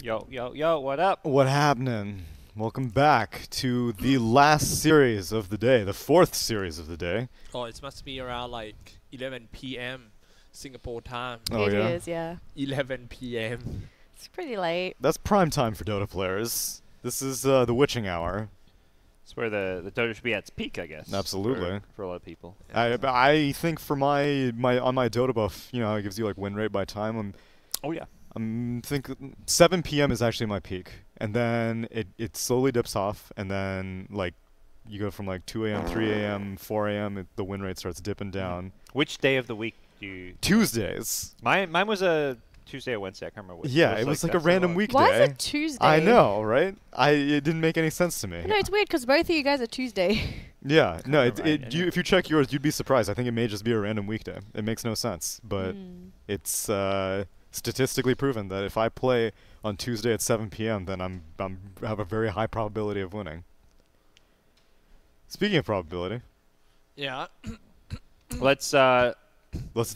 Yo, yo, yo, what up? What happening? Welcome back to the last series of the day, the fourth series of the day. Oh, it must be around like 11 p.m. Singapore time. Oh, It yeah? is, yeah. 11 p.m. It's pretty late. That's prime time for Dota players. This is the witching hour. It's where the Dota should be at its peak, I guess. Absolutely. For a lot of people. I think for my on my Dota buff, you know, it gives you like win rate by time. Oh, yeah. I'm think 7 p.m. is actually my peak, and then it slowly dips off, and then like you go from like 2 a.m., 3 a.m., 4 a.m. The win rate starts dipping down. Which day of the week do you... Tuesdays. Mine was a Tuesday or Wednesday. I can't remember which. Yeah, it was like a that's random lot. weekday. Why is it Tuesday? I know, right? It didn't make any sense to me. No, it's weird because both of you guys are Tuesday. Yeah, no, Kinda right, if you check yours, you'd be surprised. I think it may just be a random weekday. It makes no sense, but it's statistically proven that if I play on Tuesday at 7 p.m., then I have a very high probability of winning. Speaking of probability, Yeah. Let's let's go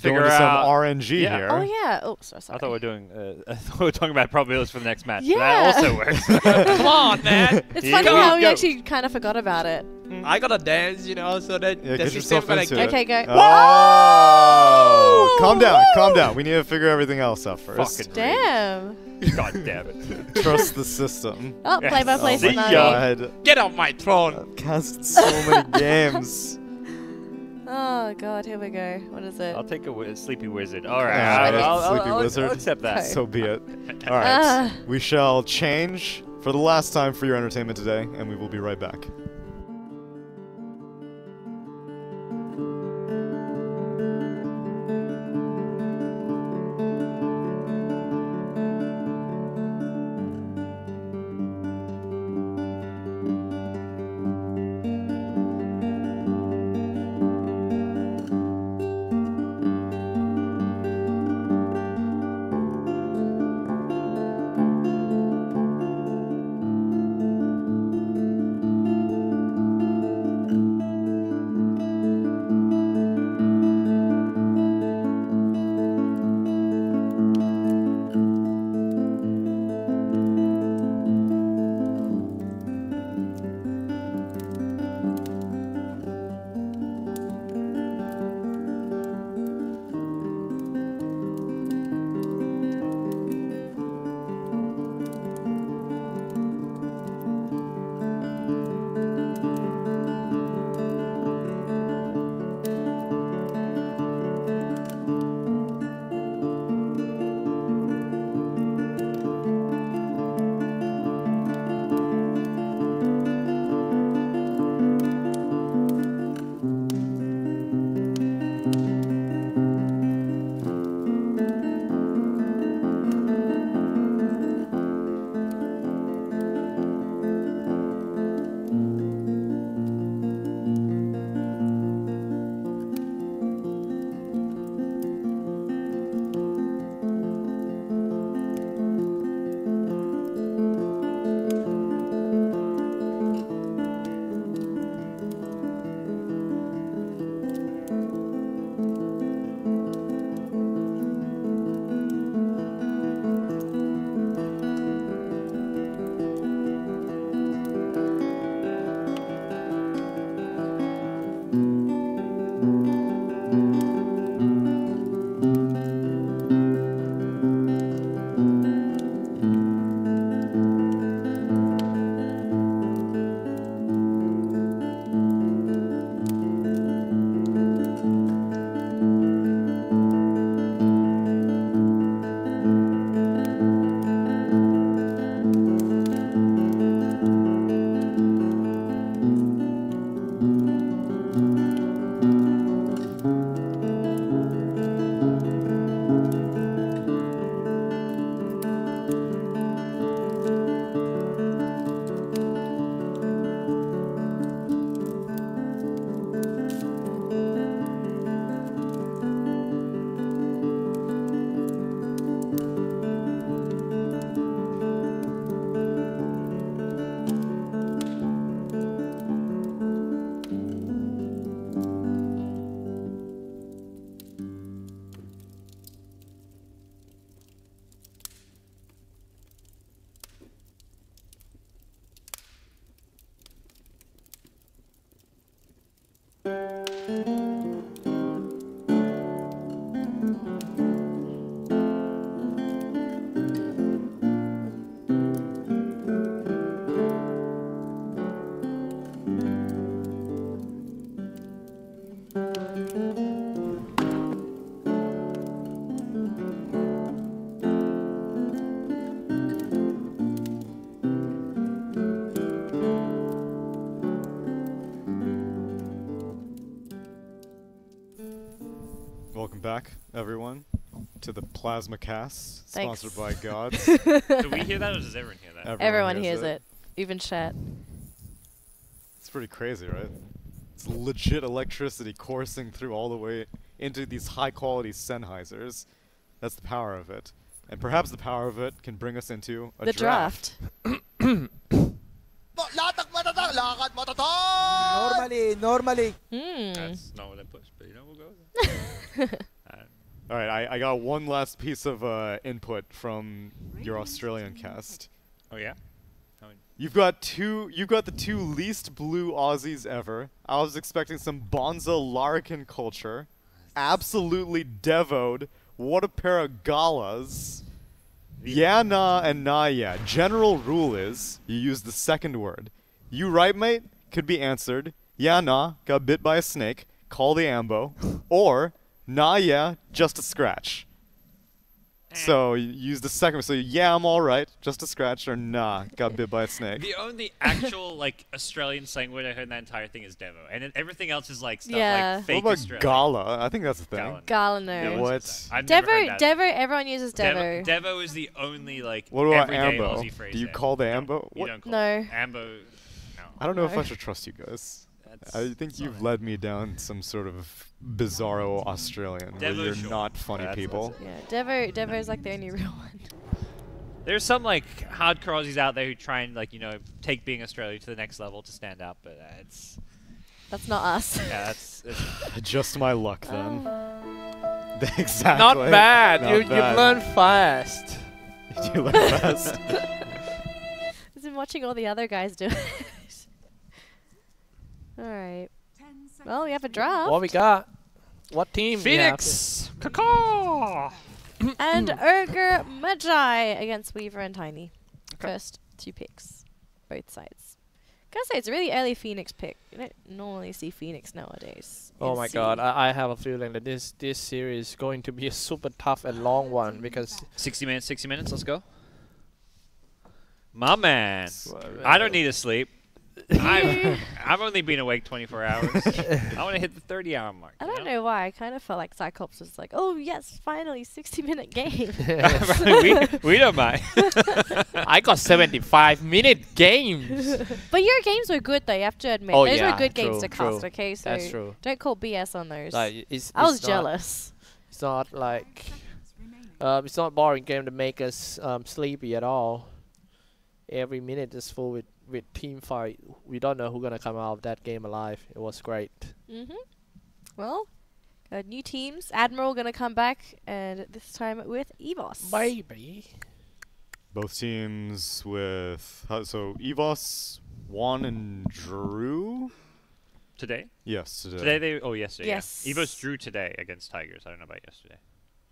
Figure into some out- RNG yeah. here. Oh yeah. Oh, sorry. I thought we were doing. I thought we were talking about probabilities for the next match. Yeah. That also works. Come on, man. It's Yeah. funny Go, how we go. actually kind of forgot about it. I gotta dance, you know, so that Yeah, the get system yourself gonna into get. it. Okay, go. Oh! Calm down, Woo! calm down. We need to figure everything else out first. Fucking Damn. God damn it. Trust the system. Oh, Yes. play by Oh play See my ya. Tsunami. god. Get off my throne. I've cast so many games. Oh god, here we go. What is it? I'll take a sleepy wizard. All right. Yeah, I'll sleepy wizard. I'll accept that. Okay. So be it. Alright. Ah. We shall change for the last time for your entertainment today, and we will be right back. back, everyone, to the Plasma Cast, Thanks. sponsored by GoDz. Do we hear that, or does everyone hear that? Everyone hears it. Even chat. It's pretty crazy, right? It's legit electricity coursing through all the way into these high-quality Sennheisers. That's the power of it. And perhaps the power of it can bring us into a The draft. Normally. That's not what I pushed, but you know, we'll go with it. All right, I got one last piece of input from your Australian cast. Oh yeah? You've got the two least blue Aussies ever. I was expecting some Bonza Larkin culture. Absolutely devoed. What a pair of galas. Yeah, nah, and nah, yeah. General rule is you use the second word. You right, mate? Could be answered. Yeah, nah, got bit by a snake. Call the ambo. Or, nah, yeah, just a scratch. So you use the second one. So yeah, I'm all right, just a scratch, or nah, got bit by a snake. The only actual like Australian slang word I heard in that entire thing is Devo, and then everything else is like stuff Yeah. like fake What about Australian. gala? I think that's a thing. Gala. Gala No no. one What? says that. I've never heard Devo, that. everyone uses Devo. Devo is the only like What about everyday ambo? Aussie phrase. Do you there. call the No, ambo? You What? don't call No. it. Ambo. No. I don't know if No. I should trust you guys. That's- I think it's you've alright. led me down some sort of bizarro Australian where Devo, you're sure. not funny That's- people. Yeah, Devo is like the only real one. There's some like hardcore Aussies out there who try and like take being Australia to the next level to stand out, but it's That's not us. yeah, that's Just my luck then. Oh. Exactly. Not bad. Not You bad. learn fast. You learn fast. I've been watching all the other guys do it. Alright. Well, we have a draft. What we got? What team? we have? Phoenix. Caw. And Ogre Magi against Weaver and Tiny. Okay. First two picks. Both sides. Gotta say, it's a really early Phoenix pick. You don't normally see Phoenix nowadays. Oh in my C. god, I have a feeling that this series is going to be a super tough and long one because 60 minutes. 60 minutes. Let's go. My man. I don't need to sleep. I've only been awake 24 hours. I want to hit the 30-hour mark. I don't know why. I kind of felt like Xyclopzz was like, oh yes, finally, 60-minute game. we don't mind. I got 75-minute games. But your games were good though, you have to admit. Oh, those yeah, were good games true, to cast, true. okay? So That's true. don't call BS on those. Like I was it's not- jealous. It's not like it's not a boring game to make us sleepy at all. Every minute is full with team fight. We don't know who's gonna come out of that game alive. It was great. Well, got new teams. Admiral gonna come back, and this time with EVOS. Baby. Both teams with so EVOS won and drew. Today? Yes, today. Today they. Oh, yesterday. Yes. Yeah. EVOS drew today against Tigers. I don't know about yesterday.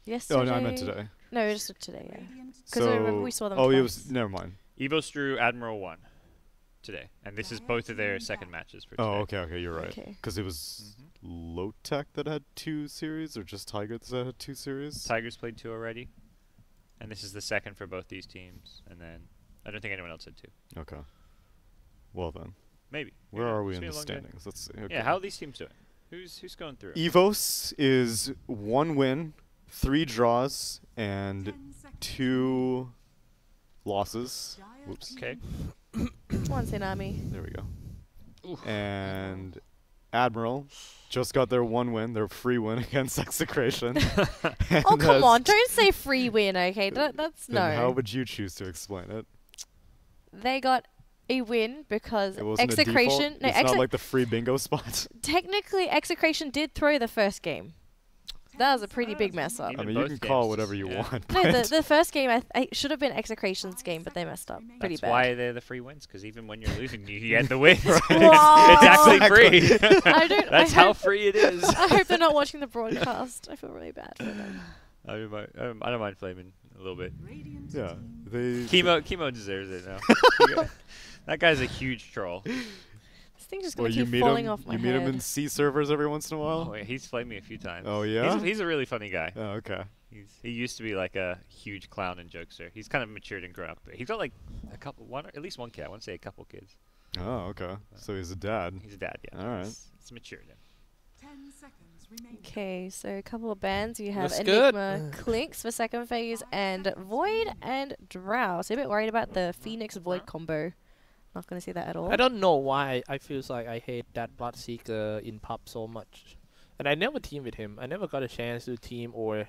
Yesterday. Oh no, I meant today. No, just today, yeah. Because So I remember we saw them oh, it twice. was never mind. EVOS drew Admiral 1 today, and this is both of their second matches for today. Oh, okay, you're right. Okay. Because it was Low Tech that had 2 series, or just Tigers that had 2 series. Tigers played 2 already, and this is the second for both these teams. And then I don't think anyone else had 2. Okay. Well then, Maybe. where Yeah, are we it's in been the a long day. standings? Let's see. Okay. Yeah, how are these teams doing? Who's going through? EVOS is 1 win, 3 draws, and 2 losses. Whoops. Okay. Come on, Tsunami. There we go. Oof. And Admiral just got their 1 win, their free win against Execration. Oh, come on. Don't say free win, okay? That's Then no. how would you choose to explain it? They got a win because It wasn't a Execration. default? No, It's not like the free bingo spot. technically, Execration did throw the first game. That was a pretty big mess up. I Even mean, you both can call it games, whatever you yeah. want. No, but the first game I should have been Execration's game, but they messed up pretty That's bad. why they're the free wins, because even when you're losing, you get the win. Wow. It's actually free. I don't. That's I how hope, free it is. I hope they're not watching the broadcast. I feel really bad for them. I don't mind flaming a little bit. yeah, they. Chemo deserves it now. That guy's a huge troll. This thing's just Well, gonna you keep meet falling him. off my You head. meet him in C servers every once in a while. Oh, yeah, he's flamed me a few times. Oh, yeah? He's a really funny guy. Oh, okay. He used to be like a huge clown and jokester. He's kind of matured and grown up. He's got like at least one kid. I want to say a couple kids. Oh, okay. So he's a dad. He's a dad, yeah. All right. It's matured him. Okay, so a couple of bands. You have Looks good. Enigma Clinks for second phase, and Void and Drow. So a bit worried about the Phoenix Void combo. Not gonna see that at all. I don't know why I feel like I hate that Bloodseeker in pub so much. And I never team with him. I never got a chance to team or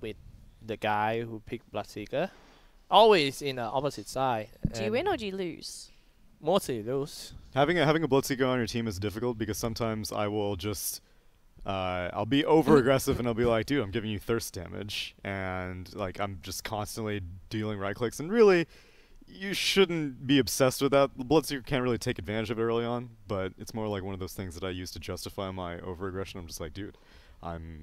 with the guy who picked Bloodseeker. Always in the opposite side. Do you win or do you lose? Mostly lose. Having a Bloodseeker on your team is difficult because sometimes I will just I'll be over aggressive and I'll be like, dude, I'm giving you thirst damage, and like I'm just constantly dealing right clicks, and really you shouldn't be obsessed with that. The Bloodseeker can't really take advantage of it early on, but it's more like one of those things that I use to justify my over aggression. I'm just like, dude, I'm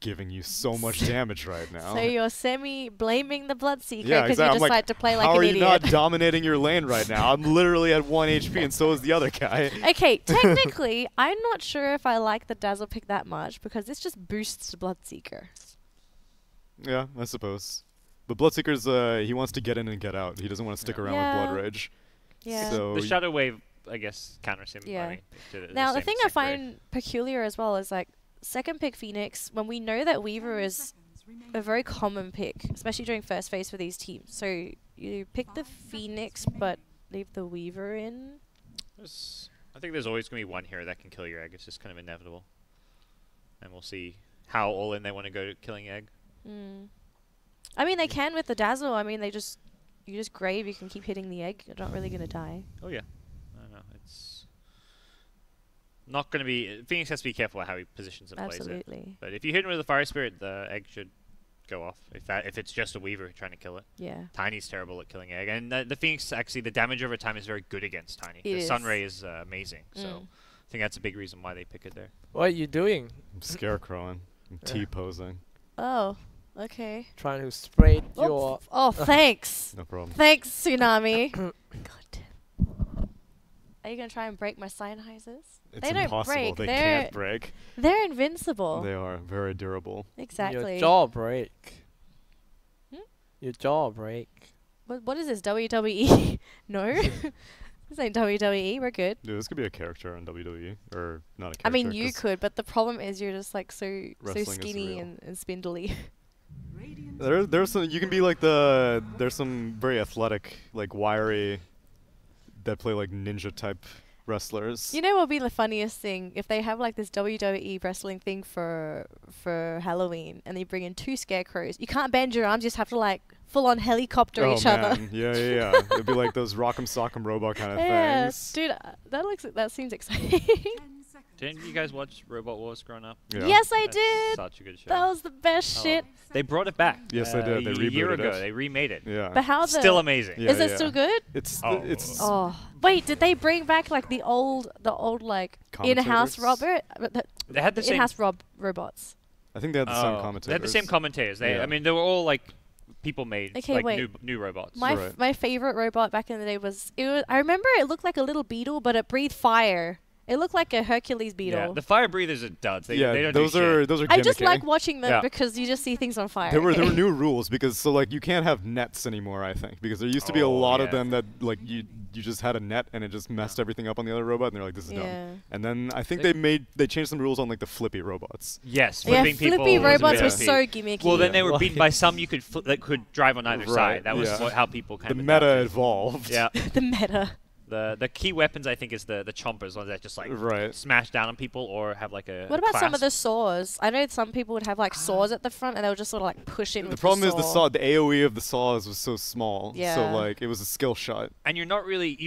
giving you so much damage right now. So you're semi-blaming the Bloodseeker Yeah, because exactly. you decide to play like how an are you idiot. not dominating your lane right now? I'm literally at 1 HP and so is the other guy. Okay, technically, I'm not sure if I like the Dazzle pick that much because this just boosts Bloodseeker. Yeah, I suppose. But Bloodseeker's, he wants to get in and get out. He doesn't want to stick around with Blood Rage. Yeah. So The Shadow Wave, I guess, counters him. Yeah. I mean, to Now, the same thing I exact way. find peculiar as well is like second pick Phoenix, when we know that Weaver is a very common pick, especially during first phase for these teams. So you pick the Phoenix but leave the Weaver in. I think there's always going to be one hero that can kill your egg. It's just kind of inevitable. And we'll see how all in they want to go to killing egg. I mean, they can with the Dazzle. I mean, you just grave, you can keep hitting the egg. You're not really going to die. Oh, yeah. I don't know. It's not going to be... Phoenix has to be careful how he positions and plays it. Absolutely. But if you hit him with a Fire Spirit, the egg should go off. If it's just a Weaver trying to kill it. Yeah. Tiny's terrible at killing egg. And the Phoenix, actually, the damage over time is very good against Tiny. It The is. Sunray is amazing. So I think that's a big reason why they pick it there. What are you doing? I'm scarecrowing. I'm T-posing. Oh, okay. Trying to spread your... Oh, thanks. No problem. Thanks, Tsunami. God damn. Are you going to try and break my Sennheisers? It's They don't impossible. break. They They're- can't break. They're invincible. They are very durable. Exactly. Your jaw break. Hmm? Your jaw break. What is this, WWE? No. This ain't WWE. We're good. Dude, this could be a character on WWE. Or not a character. I mean, you 'cause could, but the problem is you're just like so Wrestling is skinny real. and spindly. There's some, you can be like there's some very athletic, like wiry, that play like ninja type wrestlers. You know what would be the funniest thing? If they have like this WWE wrestling thing for Halloween and they bring in 2 scarecrows. You can't bend your arms, you just have to like full on helicopter Oh each other. man, yeah. It'd be like those rock'em sock'em robot kind of Yeah, things. dude, that seems exciting. Didn't you guys watch Robot Wars growing up? Yeah. Yes, I That's did. Such a good show. That was the best Oh. shit. They brought it back. Yes, they did. They A year rebooted ago, it. they remade it. Yeah. But how the Still amazing. Yeah, is it yeah. still good? It's Oh. it's Oh, wait, did they bring back like the old like in-house Commentators? They had the same. in-house robots? I think they had the same Oh, commentators. They had the same commentators. They, Yeah. I mean, they were all like people made, Okay, like wait. new robots. My Right. my favorite robot back in the day was I remember it looked like a little beetle, but it breathed fire. It looked like a Hercules beetle. Yeah, the fire breathers are duds. They, yeah, they don't those do are shit. those are. I just gimmicky. like watching them Yeah. because you just see things on fire. There were new rules because so like you can't have nets anymore. I think because there used to be a Oh, lot of yeah. them that like you just had a net and it just messed everything up on the other robot and they're like this is Yeah. dumb. And then I think They- they changed some rules on like the flippy robots. Yes, Yeah, flipping people. flippy was a robots bit were OP. so gimmicky. Well, then Yeah. they were Well, beaten by some you could that could drive on either Right, side. That was yeah. how people kind The of meta adapted. evolved. Yeah, the meta. the key weapons I think is the chompers, ones that just like Right. smash down on people or have like a. What about some of clasp. the saws? I know some people would have like saws at the front and they would just sort of like push it. The with problem is the saw. the AOE of the saws was so small. Yeah. So like it was a skill shot. And you'd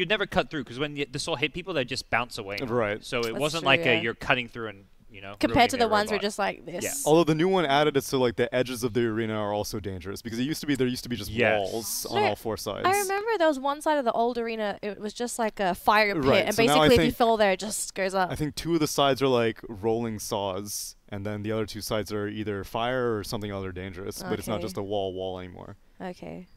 never cut through because when the saw hit people, they just bounce away. Right. So it That's wasn't true, like yeah. you're cutting through and Compared to ruining the ones who their are just like this. Yeah. Although the new one added it so like the edges of the arena are also dangerous because there used to be just Yes. walls on No, all 4 sides. I remember there was one side of the old arena, it was just like a fire pit, Right, and so now I basically if you think- fall there, it just goes up. I think 2 of the sides are like rolling saws, and then the other 2 sides are either fire or something other dangerous. But it's not Okay. just a wall anymore. Okay.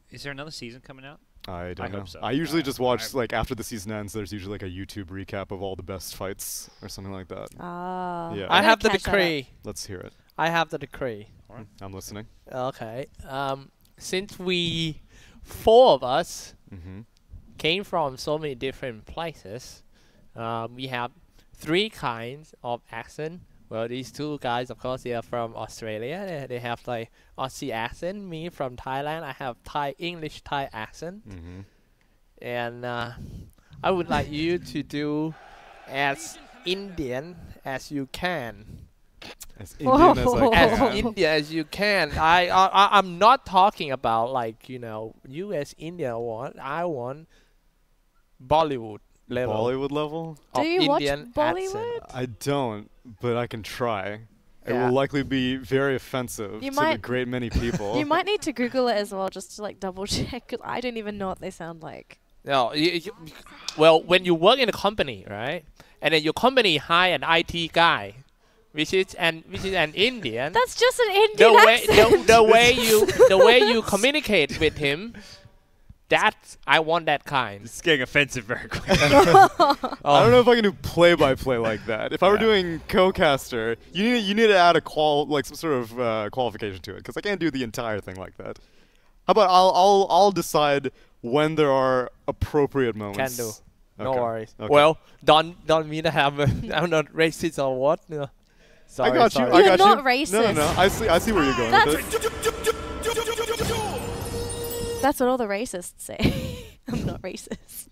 Is there another season coming out? I don't know. hope so. I usually just watch I'm- like after the season ends. There's usually like a YouTube recap of all the best fights or something like that. Ah. Yeah. I I'm have gonna the catch that up. decree. Let's hear it. I have the decree. I'm listening. Okay. Since we 4 of us Mm-hmm. came from so many different places, we have 3 kinds of accent. Well, these 2 guys, of course, they are from Australia. They have like Aussie accent. Me from Thailand, I have English Thai accent. And I would like you to do as Indian as you can. As Indian as I As can. Indian as you can. I'm not talking about like, you know, you as India want. I want Bollywood level. Bollywood level? Do you watch Indian Bollywood? accent. I don't, but I can try. It Yeah. will likely be very offensive You to a might- great many people. You might need to Google it as well, just to like double check, because I don't even know what they sound like. No, well, when you work in a company, right, and then your company hire an IT guy, which is an Indian. That's just an Indian accent. The way you communicate with him, I want that kind. It's getting offensive very quickly. I don't know if I can do play-by-play like that. If I were doing co-caster, you need to add a some sort of qualification to it, because I can't do the entire thing like that. How about I'll decide when there are appropriate moments. Can do. No Okay. worries. Okay. Well, don't mean to have. I'm not racist or what. No. Sorry, I got sorry. you. I You're got not you. racist. No. I see where you're going with it. That's what all the racists say. I'm not racist.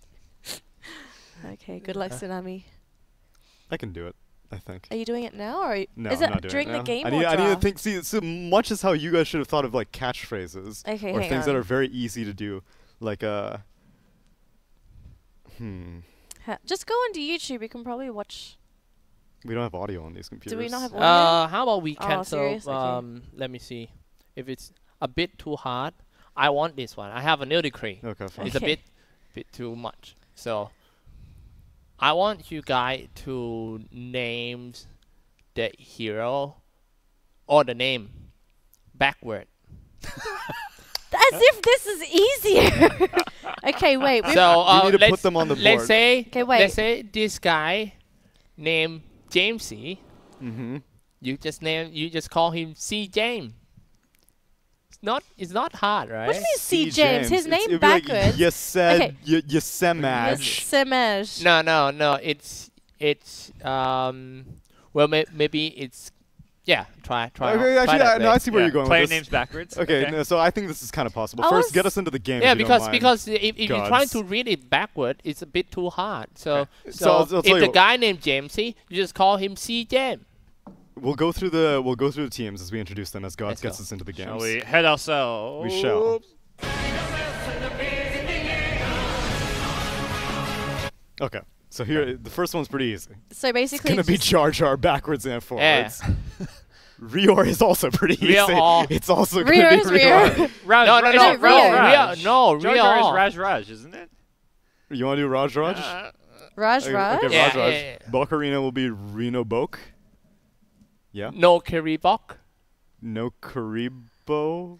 Okay, good luck, Tsunami. I can do it, I think. Are you doing it now, or No, is I'm it not doing during it the now. game I or need to draft? think. See, so much as how you guys should have thought of like catchphrases Okay, or hang things that on. are very easy to do, like Just go onto YouTube. You can probably watch. We don't have audio on these computers. Do we not have audio? How about we Oh, cancel? serious? Okay. Let me see. If it's a bit too hard, I want this one. I have a new decree. Okay, fine. It's a Okay. bit too much. So I want you guys to name the hero or the name backward. As if this is easier. Okay, wait. So You need to put let's them on the let's board. say Okay, wait. let's say this guy named Jamesy. Mm-hmm. You just call him C James. It's not hard, right? What do you mean C. James? His name It'd be like, backwards. you said Okay. Yosemite. Semaj. No. It's well maybe it's try. Okay, try actually, that no, I way. see where you're going Player with this. names backwards. Okay, no, so I think this is kind of possible. I First, was- get us into the game. Yeah, if you don't because mind. if you're trying GoDz. to read it backward, it's a bit too hard. So Okay. So I'll tell if you the what. guy named Jamesy, you just call him C James. We'll go through the teams as we introduce them as GoDz Let's gets go. us into the games. Shall we head ourselves? We shall. Okay, so here the first one's pretty easy. So It's basically, gonna be just- Jar Jar backwards and Yeah. forwards. Rior is also pretty easy. Rior. It's also Rio gonna is be Rior. Rio. Raj, No, Raj, no, Rio. Raj. No, Jar Jar is Rio. Raj, isn't it? You want to do Raj? Raj Okay, Raj. okay, Yeah, Raj. yeah. Bokarina will be Reno Bok. Yeah. No Kiribok. No Karibo.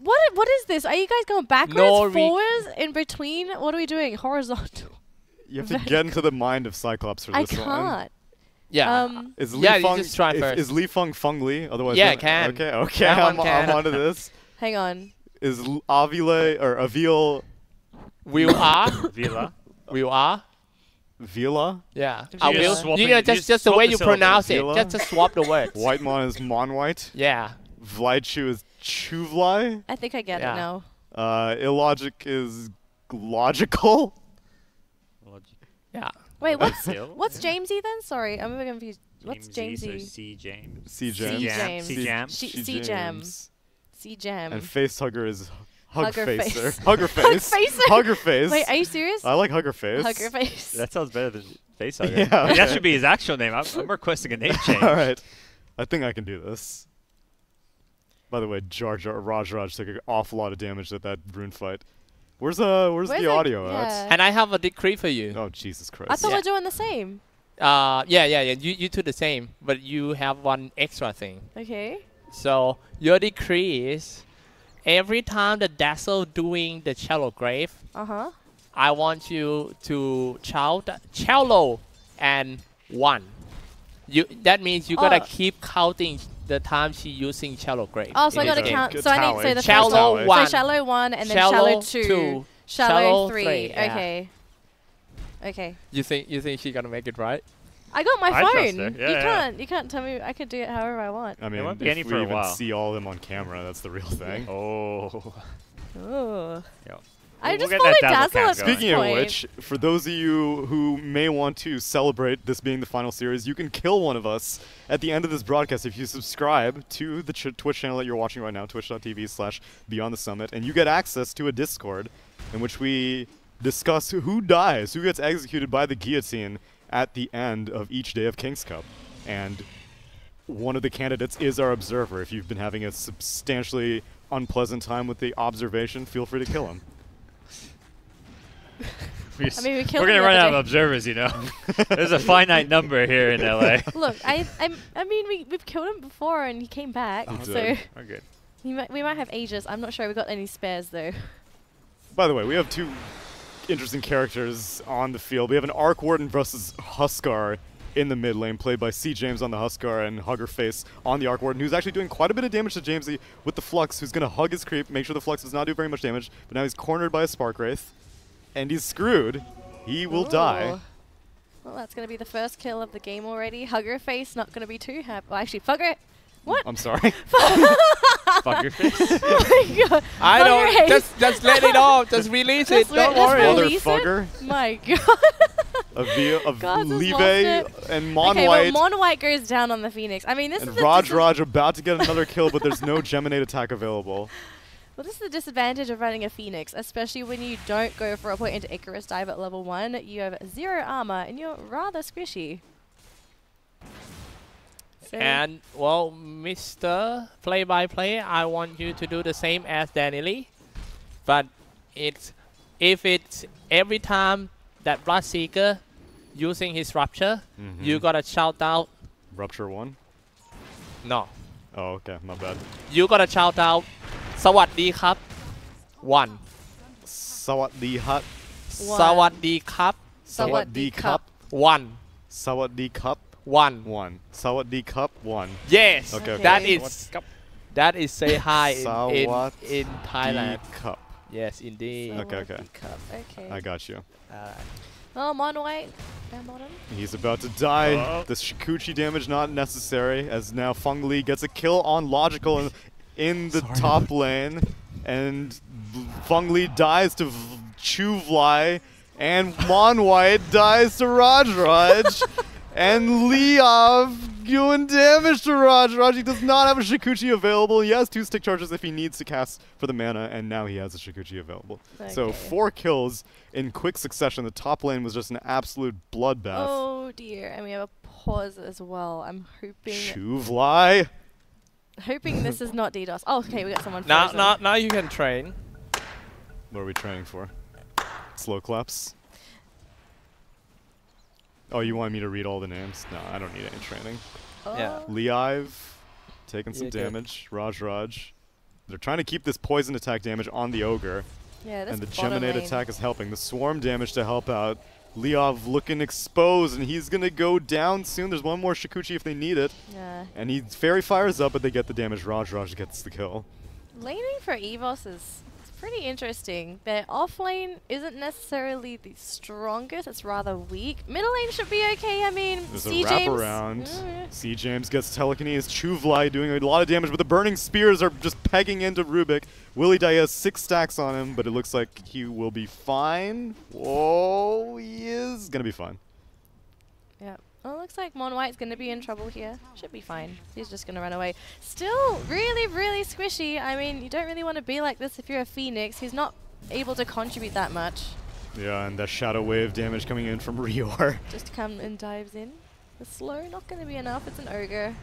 What is this? Are you guys going backwards, No forwards, in between? What are we doing? Horizontal. You have to Very get into the mind of Cyclops for I this one. can't. Yeah. Is Li Yeah, you Feng, just try first. Is Li Feng Feng Li? Otherwise, Yeah, then- can. Okay, That I'm one can. onto this. Hang on. Is Avile or Avil Will are. Vila. Will are. Vila? Yeah. You I just will. swap You it- know, you just just the swap way the you syllables. pronounce it. Vila? Just swap the words. Whitemon is Monwhite. Yeah. Vlychu is Chuvly. I think I get Yeah. it now. Illogic is logical. Yeah. Wait, what's Still? what's Jamesy then? Sorry, I'm a bit confused. What's Jamesy, so Jamesy? C James. C C James. James. C Jam. C Jam. C Jam. And Facehugger is Hugger Hugfacer. face. Hugger face. Hugfacer. Hugger face. Wait, are you serious? I like Hugger face. Hugger face. That sounds better than Facehugger. Yeah, That okay. should be his actual name. I'm requesting a name change. All right. I think I can do this. By the way, Jar Jar Raj took an awful lot of damage at that rune fight. Where's Where's the the- audio yeah. at? And I have a decree for you. Oh Jesus Christ! I thought Yeah. we're doing the same. Yeah. You do the same, but you have one extra thing. Okay. So your decree is every time the Dazzle doing the shallow grave, Uh-huh. I want you to shallow and 1. That means you gotta Oh. keep counting the time she using shallow grave. Oh, so I in gotta this game. count. Good So I need to tally. say the Shallow first one. So shallow 1 and then Shallow shallow 2. two. Shallow Shallow 3. three, yeah. Okay. Okay. You think she's gonna make it right? I got my I trust phone. her. Yeah, You can't tell me I could do it however I want. I mean, won't be any if for we a even while. see all of them on camera, that's the real thing. Oh. Ooh. Yeah. I We'll just get followed that dazzle Dazzle cam at going. this Speaking of point. which, for those of you who may want to celebrate this being the final series, you can kill one of us at the end of this broadcast if you subscribe to the Twitch channel that you're watching right now, twitch.tv/BeyondTheSummit, and you get access to a Discord in which we discuss who dies, who gets executed by the guillotine at the end of each day of King's Cup. And one of the candidates is our observer. If you've been having a substantially unpleasant time with the observation, feel free to kill him. I mean, we killed We're gonna him the run other out of day. observers, you know. There's a finite number here in LA. Look, I mean, we've killed him before and he came back, Oh, so good. We're good. we might have Aegis. I'm not sure we got any spares though. By the way, we have two interesting characters on the field. We have an Arc Warden versus Huskar in the mid lane, played by C. James on the Huskar and Huggerface on the Arc Warden, who's actually doing quite a bit of damage to Jamesy with the Flux, who's going to hug his creep, make sure the Flux does not do very much damage, but now he's cornered by a Spark Wraith, and he's screwed. He will die. Ooh. Well, that's going to be the first kill of the game already. Huggerface not going to be too happy. Well, actually, Fugger. What? I'm sorry. Fuck your face. Oh my god. I don't. Huggerface. Just let it off. Just release it. Just Don't just worry. release it? Motherfucker. My god. Of God, this Live lost and Mon Okay, White. well, Mon White goes down on the Phoenix. I mean, this And is Raj about to get another kill, but there's no Geminate attack available. Well, this is the disadvantage of running a Phoenix, especially when you don't go for a point into Icarus dive at level 1. You have 0 armor, and you're rather squishy. So And well, Mr. Play-by-Play, I want you to do the same as Danelie, but if it's every time that Bloodseeker using his Rupture, you gotta shout out. Rupture 1? No, Oh, okay, my bad. you gotta shout out. สวัสดีครับ 1 Sawadee Hut. สวัสดีครับ Sawadee Cup. 1 Sawadee Cup. 1 1. Sawadee Cup. 1. Yes, Okay, okay. that is say hi in Thailand. Sawadee Cup. Yes, indeed. Okay, okay. Cup. Okay. I got you. Oh, Mon White. Down bottom. He's about to die. Uh-oh. The Shikuchi damage not necessary, as now Feng Li gets a kill on Logical in the top lane, and Feng Li dies to Chuvlai, and Mon White dies to Raj, and Liav doing damage to Raj. He does not have a Shikuchi available. He has 2 stick charges if he needs to cast for the mana, and now he has a Shikuchi available. So Okay. 4 kills in quick succession. The top lane was just an absolute bloodbath. Oh dear, and we have a pause as well. I'm Chuvlai. hoping this is not DDoS. Oh, okay, we got someone. Now, frozen. now you can train. What are we training for? Slow claps? Oh, you want me to read all the names? No, I don't need any training. Oh. Yeah. Liaiv, taking some Yeah, good. damage. Raj. They're trying to keep this poison attack damage on the Ogre. Yeah, this And the bottom Geminate lane. attack is helping. The Swarm damage to help out. Liav looking exposed, and he's going to go down soon. There's one more Shikuchi if they need it. Yeah. And he Fairy fires up, but they get the damage. Raj gets the kill. Laning for EVOS is pretty interesting. Their off lane isn't necessarily the strongest. It's rather weak. Middle lane should be okay. I mean, There's C. a James. wraparound. C. James gets telekinesis. Chuvlai doing a lot of damage, but the burning spears are just pegging into Rubik. Willie Dai has 6 stacks on him, but it looks like he will be fine. Whoa, he is going to be fine. Yeah. Well, it looks like Mon White's going to be in trouble here. Should be fine. He's just going to run away. Still really, really squishy. I mean, you don't really want to be like this if you're a Phoenix. He's not able to contribute that much. Yeah, and the Shadow Wave damage coming in from Rior. Just come and dives in. The slow, not going to be enough. It's an Ogre.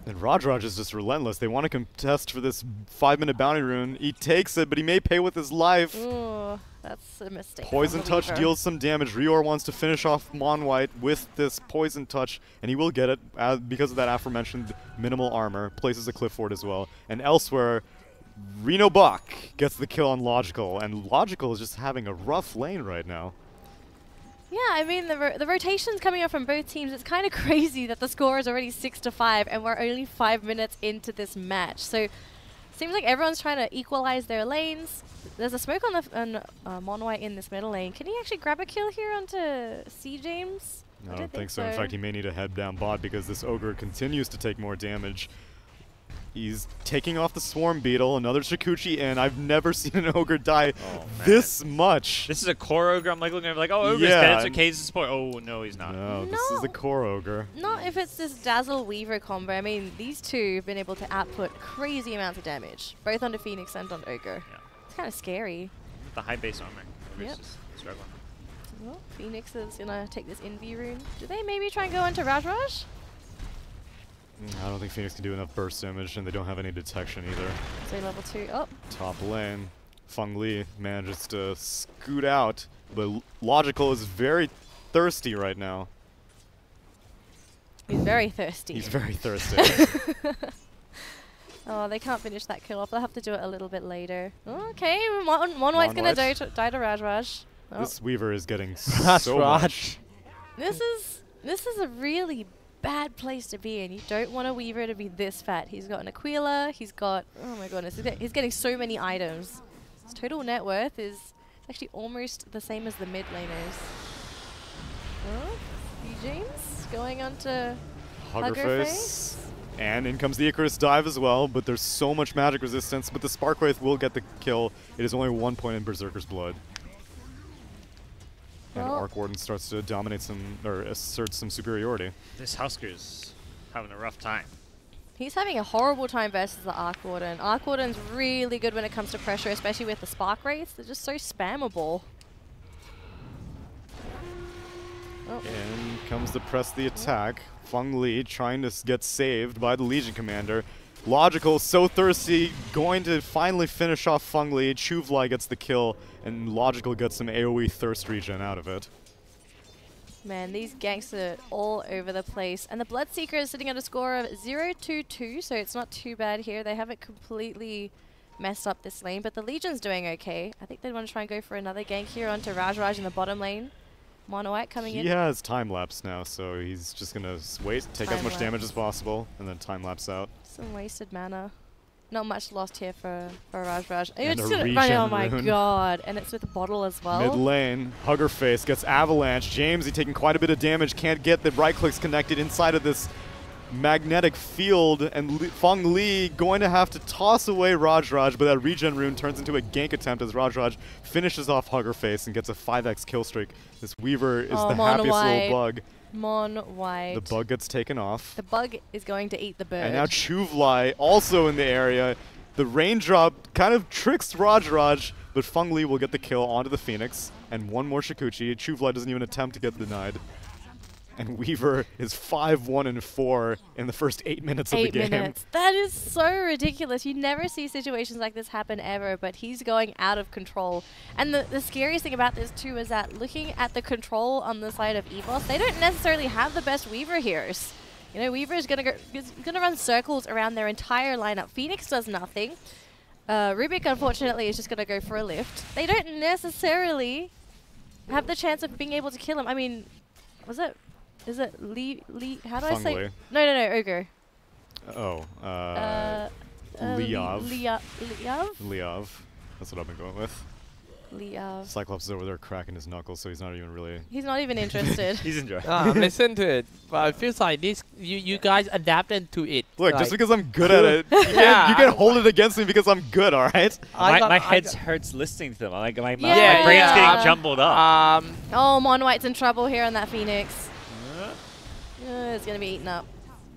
And Raj is just relentless. They want to contest for this 5-minute bounty rune. He takes it, but he may pay with his life. Ooh, that's a mistake. Poison from the Touch Weaver. deals some damage. Rior wants to finish off Mon White with this Poison Touch, and he will get it because of that aforementioned minimal armor. Places a Cliff Fort as well. And elsewhere, Reno Buck gets the kill on Logical, and Logical is just having a rough lane right now. Yeah, I mean, the rotations coming up from both teams, it's kind of crazy that the score is already 6-5 and we're only 5 minutes into this match. So, seems like everyone's trying to equalize their lanes. There's a smoke on Mon White in this middle lane. Can he actually grab a kill here onto C James? I don't think so. In fact, he may need to head down bot because this Ogre continues to take more damage. He's taking off the Swarm Beetle, another Shukuchi, and I've never seen an Ogre die this much. This is a core Ogre. I'm like looking at him like, oh, Ogre's dead. It's okay. He's a support. Oh, no, he's not. No, this is the core Ogre. Not if it's this Dazzle Weaver combo. I mean, these two have been able to output crazy amounts of damage, both onto Phoenix and on Ogre. Yeah. It's kind of scary. The high base armor. Yep. Just struggling. Well, Phoenix is going to take this Envy rune. Do they maybe try and go into Raj Raj? I don't think Phoenix can do enough burst damage, and they don't have any detection either. So level 2. Oh. Top lane, Feng Li manages to scoot out, but Logical is very thirsty right now. He's very thirsty. He's very thirsty. Oh, they can't finish that kill off. They'll have to do it a little bit later. Okay, Mon White's going to die to Raj Raj. Oh. This Weaver is getting so much. This is a really bad place to be in. You don't want a Weaver to be this fat. He's got an Aquila. He's got, oh my goodness, he's getting so many items. His total net worth is actually almost the same as the mid laners. Oh, James going on to Huggerface. And in comes the Icarus dive as well, but there's so much magic resistance, but the Sparkwraith will get the kill. It is only 1 point in Berserker's blood. And Arc Warden starts to dominate some, or assert some superiority. This Husker's having a rough time. He's having a horrible time versus the Arc Warden. Arc Warden's really good when it comes to pressure, especially with the Spark Wraiths. They're just so spammable. Oh. In comes the press the attack. Feng Li trying to get saved by the Legion Commander. Logical, so thirsty, going to finally finish off Feng Li. Chuvlai gets the kill, and Logical gets some AoE thirst regen out of it. Man, these ganks are all over the place. And the Bloodseeker is sitting at a score of 0-2-2, so it's not too bad here. They haven't completely messed up this lane, but the Legion's doing okay. I think they want to try and go for another gank here onto Raj Raj in the bottom lane. Mono White coming in. He has time lapse now, so he's just going to wait, take as much damage as possible, and then time lapse out. Some wasted mana. Not much lost here for Raj Raj. And it's oh my god, and it's with a bottle as well. Mid lane, Huggerface gets Avalanche. James, he's taking quite a bit of damage, can't get the right clicks connected inside of this magnetic field, and Feng Li going to have to toss away Raj Raj, but that regen rune turns into a gank attempt as Raj Raj finishes off Huggerface and gets a 5x kill streak. This Weaver is the happiest little bug. Mon White. The bug gets taken off. The bug is going to eat the bird. And now Chuvlai also in the area. The raindrop kind of tricks Raj Raj, but Feng Li will get the kill onto the Phoenix. And one more Shukuchi. Chuvlai doesn't even attempt to get denied. And Weaver is 5-1-4 in the first 8 minutes of the game. 8 minutes. That is so ridiculous. You never see situations like this happen ever, but he's going out of control. And the scariest thing about this too is that looking at the control on the side of EVOS, they don't necessarily have the best Weaver heroes. You know, Weaver is gonna run circles around their entire lineup. Phoenix does nothing. Rubik, unfortunately, is just gonna go for a lift. They don't necessarily have the chance of being able to kill him. I mean, is it Lee? How do I say? Li. No, Ogre. Oh, Liav. Liav. That's what I've been going with. Liav. Xyclopzz is over there cracking his knuckles, so he's not even really... He's not even interested. He's enjoying listen to it. But it feels like this, you guys adapted to it. Look, like just because I'm good at it, you can't hold it against me because I'm good, alright? My head hurts listening to them. Like my brain's getting jumbled up. Oh, Mon White's in trouble here on that Phoenix. It's going to be eaten up.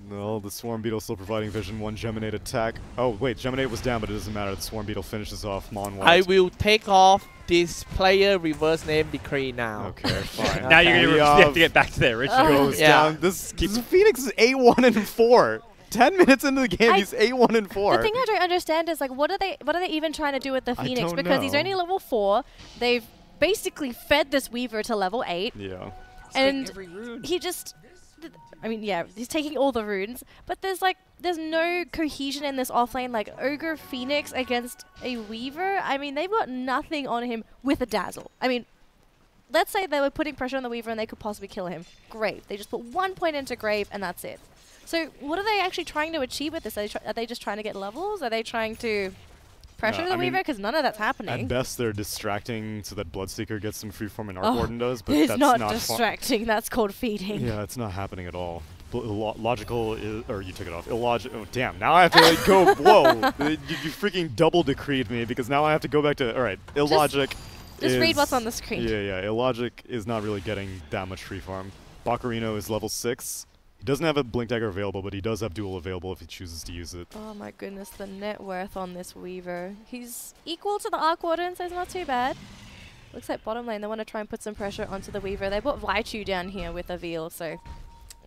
Well, the Swarm Beetle still providing vision. One Geminate attack. Oh, wait, Geminate was down, but it doesn't matter. The Swarm Beetle finishes off Mon White. I will take off this player reverse name decree now. Okay, fine. Now you're going to have to get back to the original. Goes down. This Phoenix is 8-1-4. 10 minutes into the game, he's 8-1-4. The thing I don't understand is, like, what are they even trying to do with the Phoenix? Because he's only level 4. They've basically fed this Weaver to level 8. Yeah. And he just... I mean, yeah, he's taking all the runes, but there's no cohesion in this offlane. Like, Ogre Phoenix against a Weaver, I mean, they've got nothing on him with a Dazzle. I mean, let's say they were putting pressure on the Weaver and they could possibly kill him. Grave. They just put 1 point into Grave and that's it. So what are they actually trying to achieve with this? Are they just trying to get levels? Are they trying to Pressure the I mean, Weaver? Because none of that's happening. At best, they're distracting so that Bloodseeker gets some freeform and Arc Oh, Warden does, but it's that's not not distracting. That's called feeding. Yeah, it's not happening at all. Logical is, or you took it off. Illogical. Oh, damn. Now I have to like, go. Whoa! You freaking double decreed me because now I have to go back to. All right, illogic. Just read what's on the screen. Yeah. Illogic is not really getting that much free farm. Bacarino is level 6. He doesn't have a Blink Dagger available, but he does have Duel available if he chooses to use it. Oh my goodness, the net worth on this Weaver. He's equal to the Arc Warden, so it's not too bad. Looks like bottom lane, they want to try and put some pressure onto the Weaver. They put Vichu down here with a Veal, so...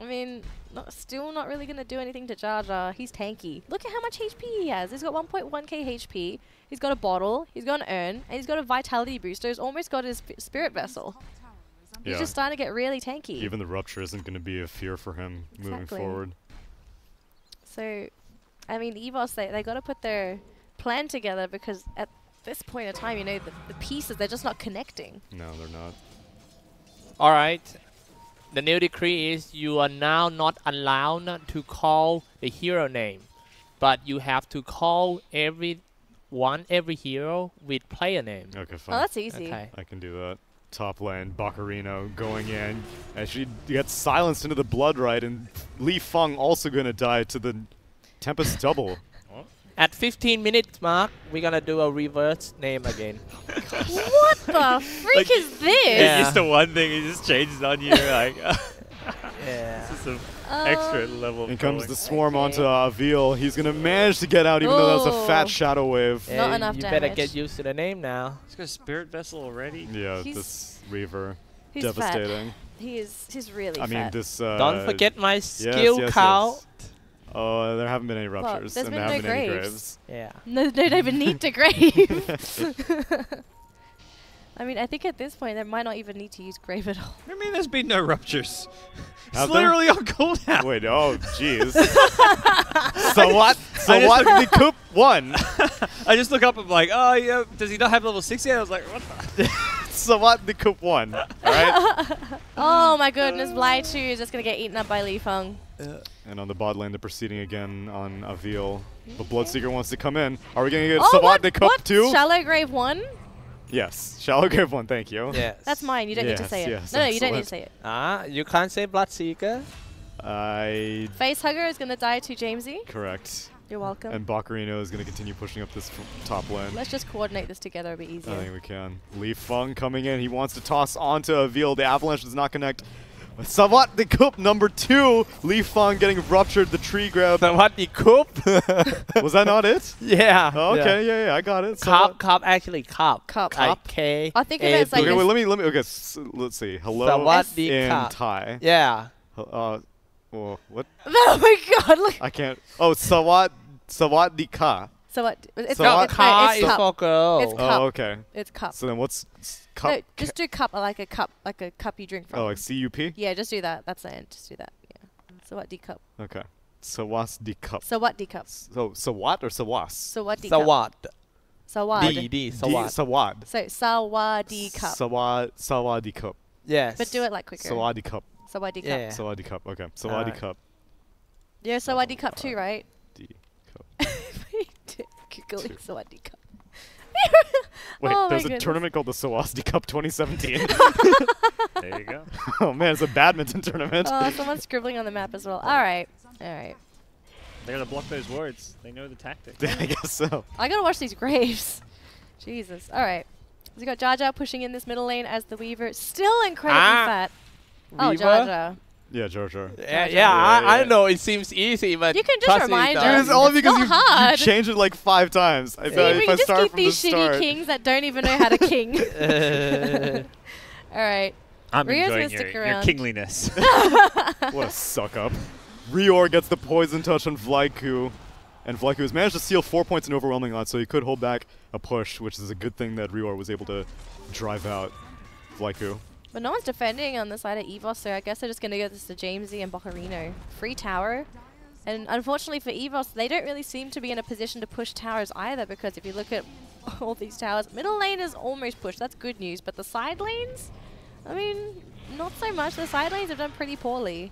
I mean, still not really going to do anything to Jar Jar. He's tanky. Look at how much HP he has. He's got 1.1k HP. He's got a bottle. He's got an urn. And he's got a vitality booster. He's almost got his spirit vessel. He's just starting to get really tanky. Even the Rupture isn't going to be a fear for him moving forward. So, I mean, EVOS, they got to put their plan together because at this point in time, you know, the pieces, they're just not connecting. No, they're not. All right. The new decree is you are now not allowed to call the hero name, but you have to call every hero with player name. Okay, fine. Oh, that's easy. Okay. I can do that. Top lane, Bacarino going in. And she gets silenced into the Blood Rite, and Li Feng also going to die to the Tempest double. At 15 minutes mark, we're gonna do a reverse name again. What the freak is this? Yeah. It's just the one thing, he just changes on you, like... Yeah. This is some extra level of In comes trolling. the swarm onto Avil. He's going to manage to get out, even though that was a fat shadow wave. Yeah. Not enough you better damage. get used to the name now. He's got a Spirit Vessel already? Yeah, He's- this Reaver. He's Devastating. fat. He's really I fat. mean, this... Don't forget my skill count. Yes. Oh, there haven't been any ruptures, there's and been there haven't no been any graves. graves. Yeah. No, they don't even need to grave. I mean, I think at this point, they might not even need to use grave at all. I mean, there's been no ruptures. Have It's there? literally on cooldown. Wait, oh, jeez. So what? So what? The Coop won. I just look up and I'm like, oh, yeah, does he not have level 6 yet? I was like, what the? So what? The Coop won. All right. Oh my goodness, Blychu is just going to get eaten up by Li Feng. And on the bot lane, they're proceeding again on Avil. The Bloodseeker wants to come in. Are we going to get Oh, Savat the Cup too? Shallow Grave 1? Yes. Shallow Grave 1, thank you. Yes. That's mine. You don't need to say it. Yes, No, you don't need excellent. to say it. Ah, you can't say Bloodseeker. Face Hugger is going to die to Jamesy. Correct. You're welcome. And Bacarino is going to continue pushing up this top lane. Let's just coordinate this together a bit easier. I think we can. Li Feng coming in. He wants to toss onto Avil. The Avalanche does not connect. Savat the Cup number 2. Li Feng getting ruptured. The tree grab. What the coup? Was that not it? Yeah. Oh, okay, yeah, I got it. Cup, actually cup. Cup. Like K. I think of it as like Okay, this. wait, let me. Okay, let's see. Hello Sawadee in Cup. Thai. Yeah. What? Oh my god, look. I can't. Oh, Sawadika. So what? It's So cup. what? It's, Car no, it's is cup. for girl. It's cup. Oh, okay. It's cup. So then what's cup? No, just do cup like a cup you drink from. Oh, like CUP? Yeah, just do that. That's the end. Just do that. Yeah. So what D cup? Okay. Sawas di cup. So what D cup? So what or Sawas? So what D cup? Sawad. Sawad. D. Di Sawad. Sawad. So Sawadi cup. Sawadi cup. Yes. But do it like quicker. Sawadi cup. Sawadi cup. Yeah. Sawadi cup. Okay. Sawadi Alright. cup. Yeah, Sawadi cup too, right? D cup. Googling Sawadi cup. Wait, Oh my there's a goodness. tournament called the Sawasdi Cup 2017. There you go. Oh man, it's a badminton tournament. Oh, someone's scribbling on the map as well. All right. They gotta block those words. They know the tactic. I guess so. I gotta watch these graves. Jesus. All right. So we got Jar Jar pushing in this middle lane as the Weaver. Still incredibly fat. Oh, Weaver? Jar Jar. Yeah, Jar Jar. Yeah, Yeah, I yeah. know it seems easy, but You can just trust me, remind it us. Dude, does. it's all It's because not you hard. changed it like 5 times. I See, thought we if can I just start keep from these the shitty start. kings that don't even know how to king. All right. I'm Rio's gonna enjoying stick your around. kingliness. What a suck up. Rior gets the poison touch on Vlaiku. And Vlaiku has managed to steal 4 points in overwhelming odds, so he could hold back a push, which is a good thing that Rior was able to drive out Vlaiku. But no one's defending on the side of EVOS, so I guess they're just going to go this to Jamesy and Bacarino. Free tower. And unfortunately for EVOS, they don't really seem to be in a position to push towers either, because if you look at all these towers, middle lane is almost pushed. That's good news. But the side lanes, I mean, not so much. The side lanes have done pretty poorly.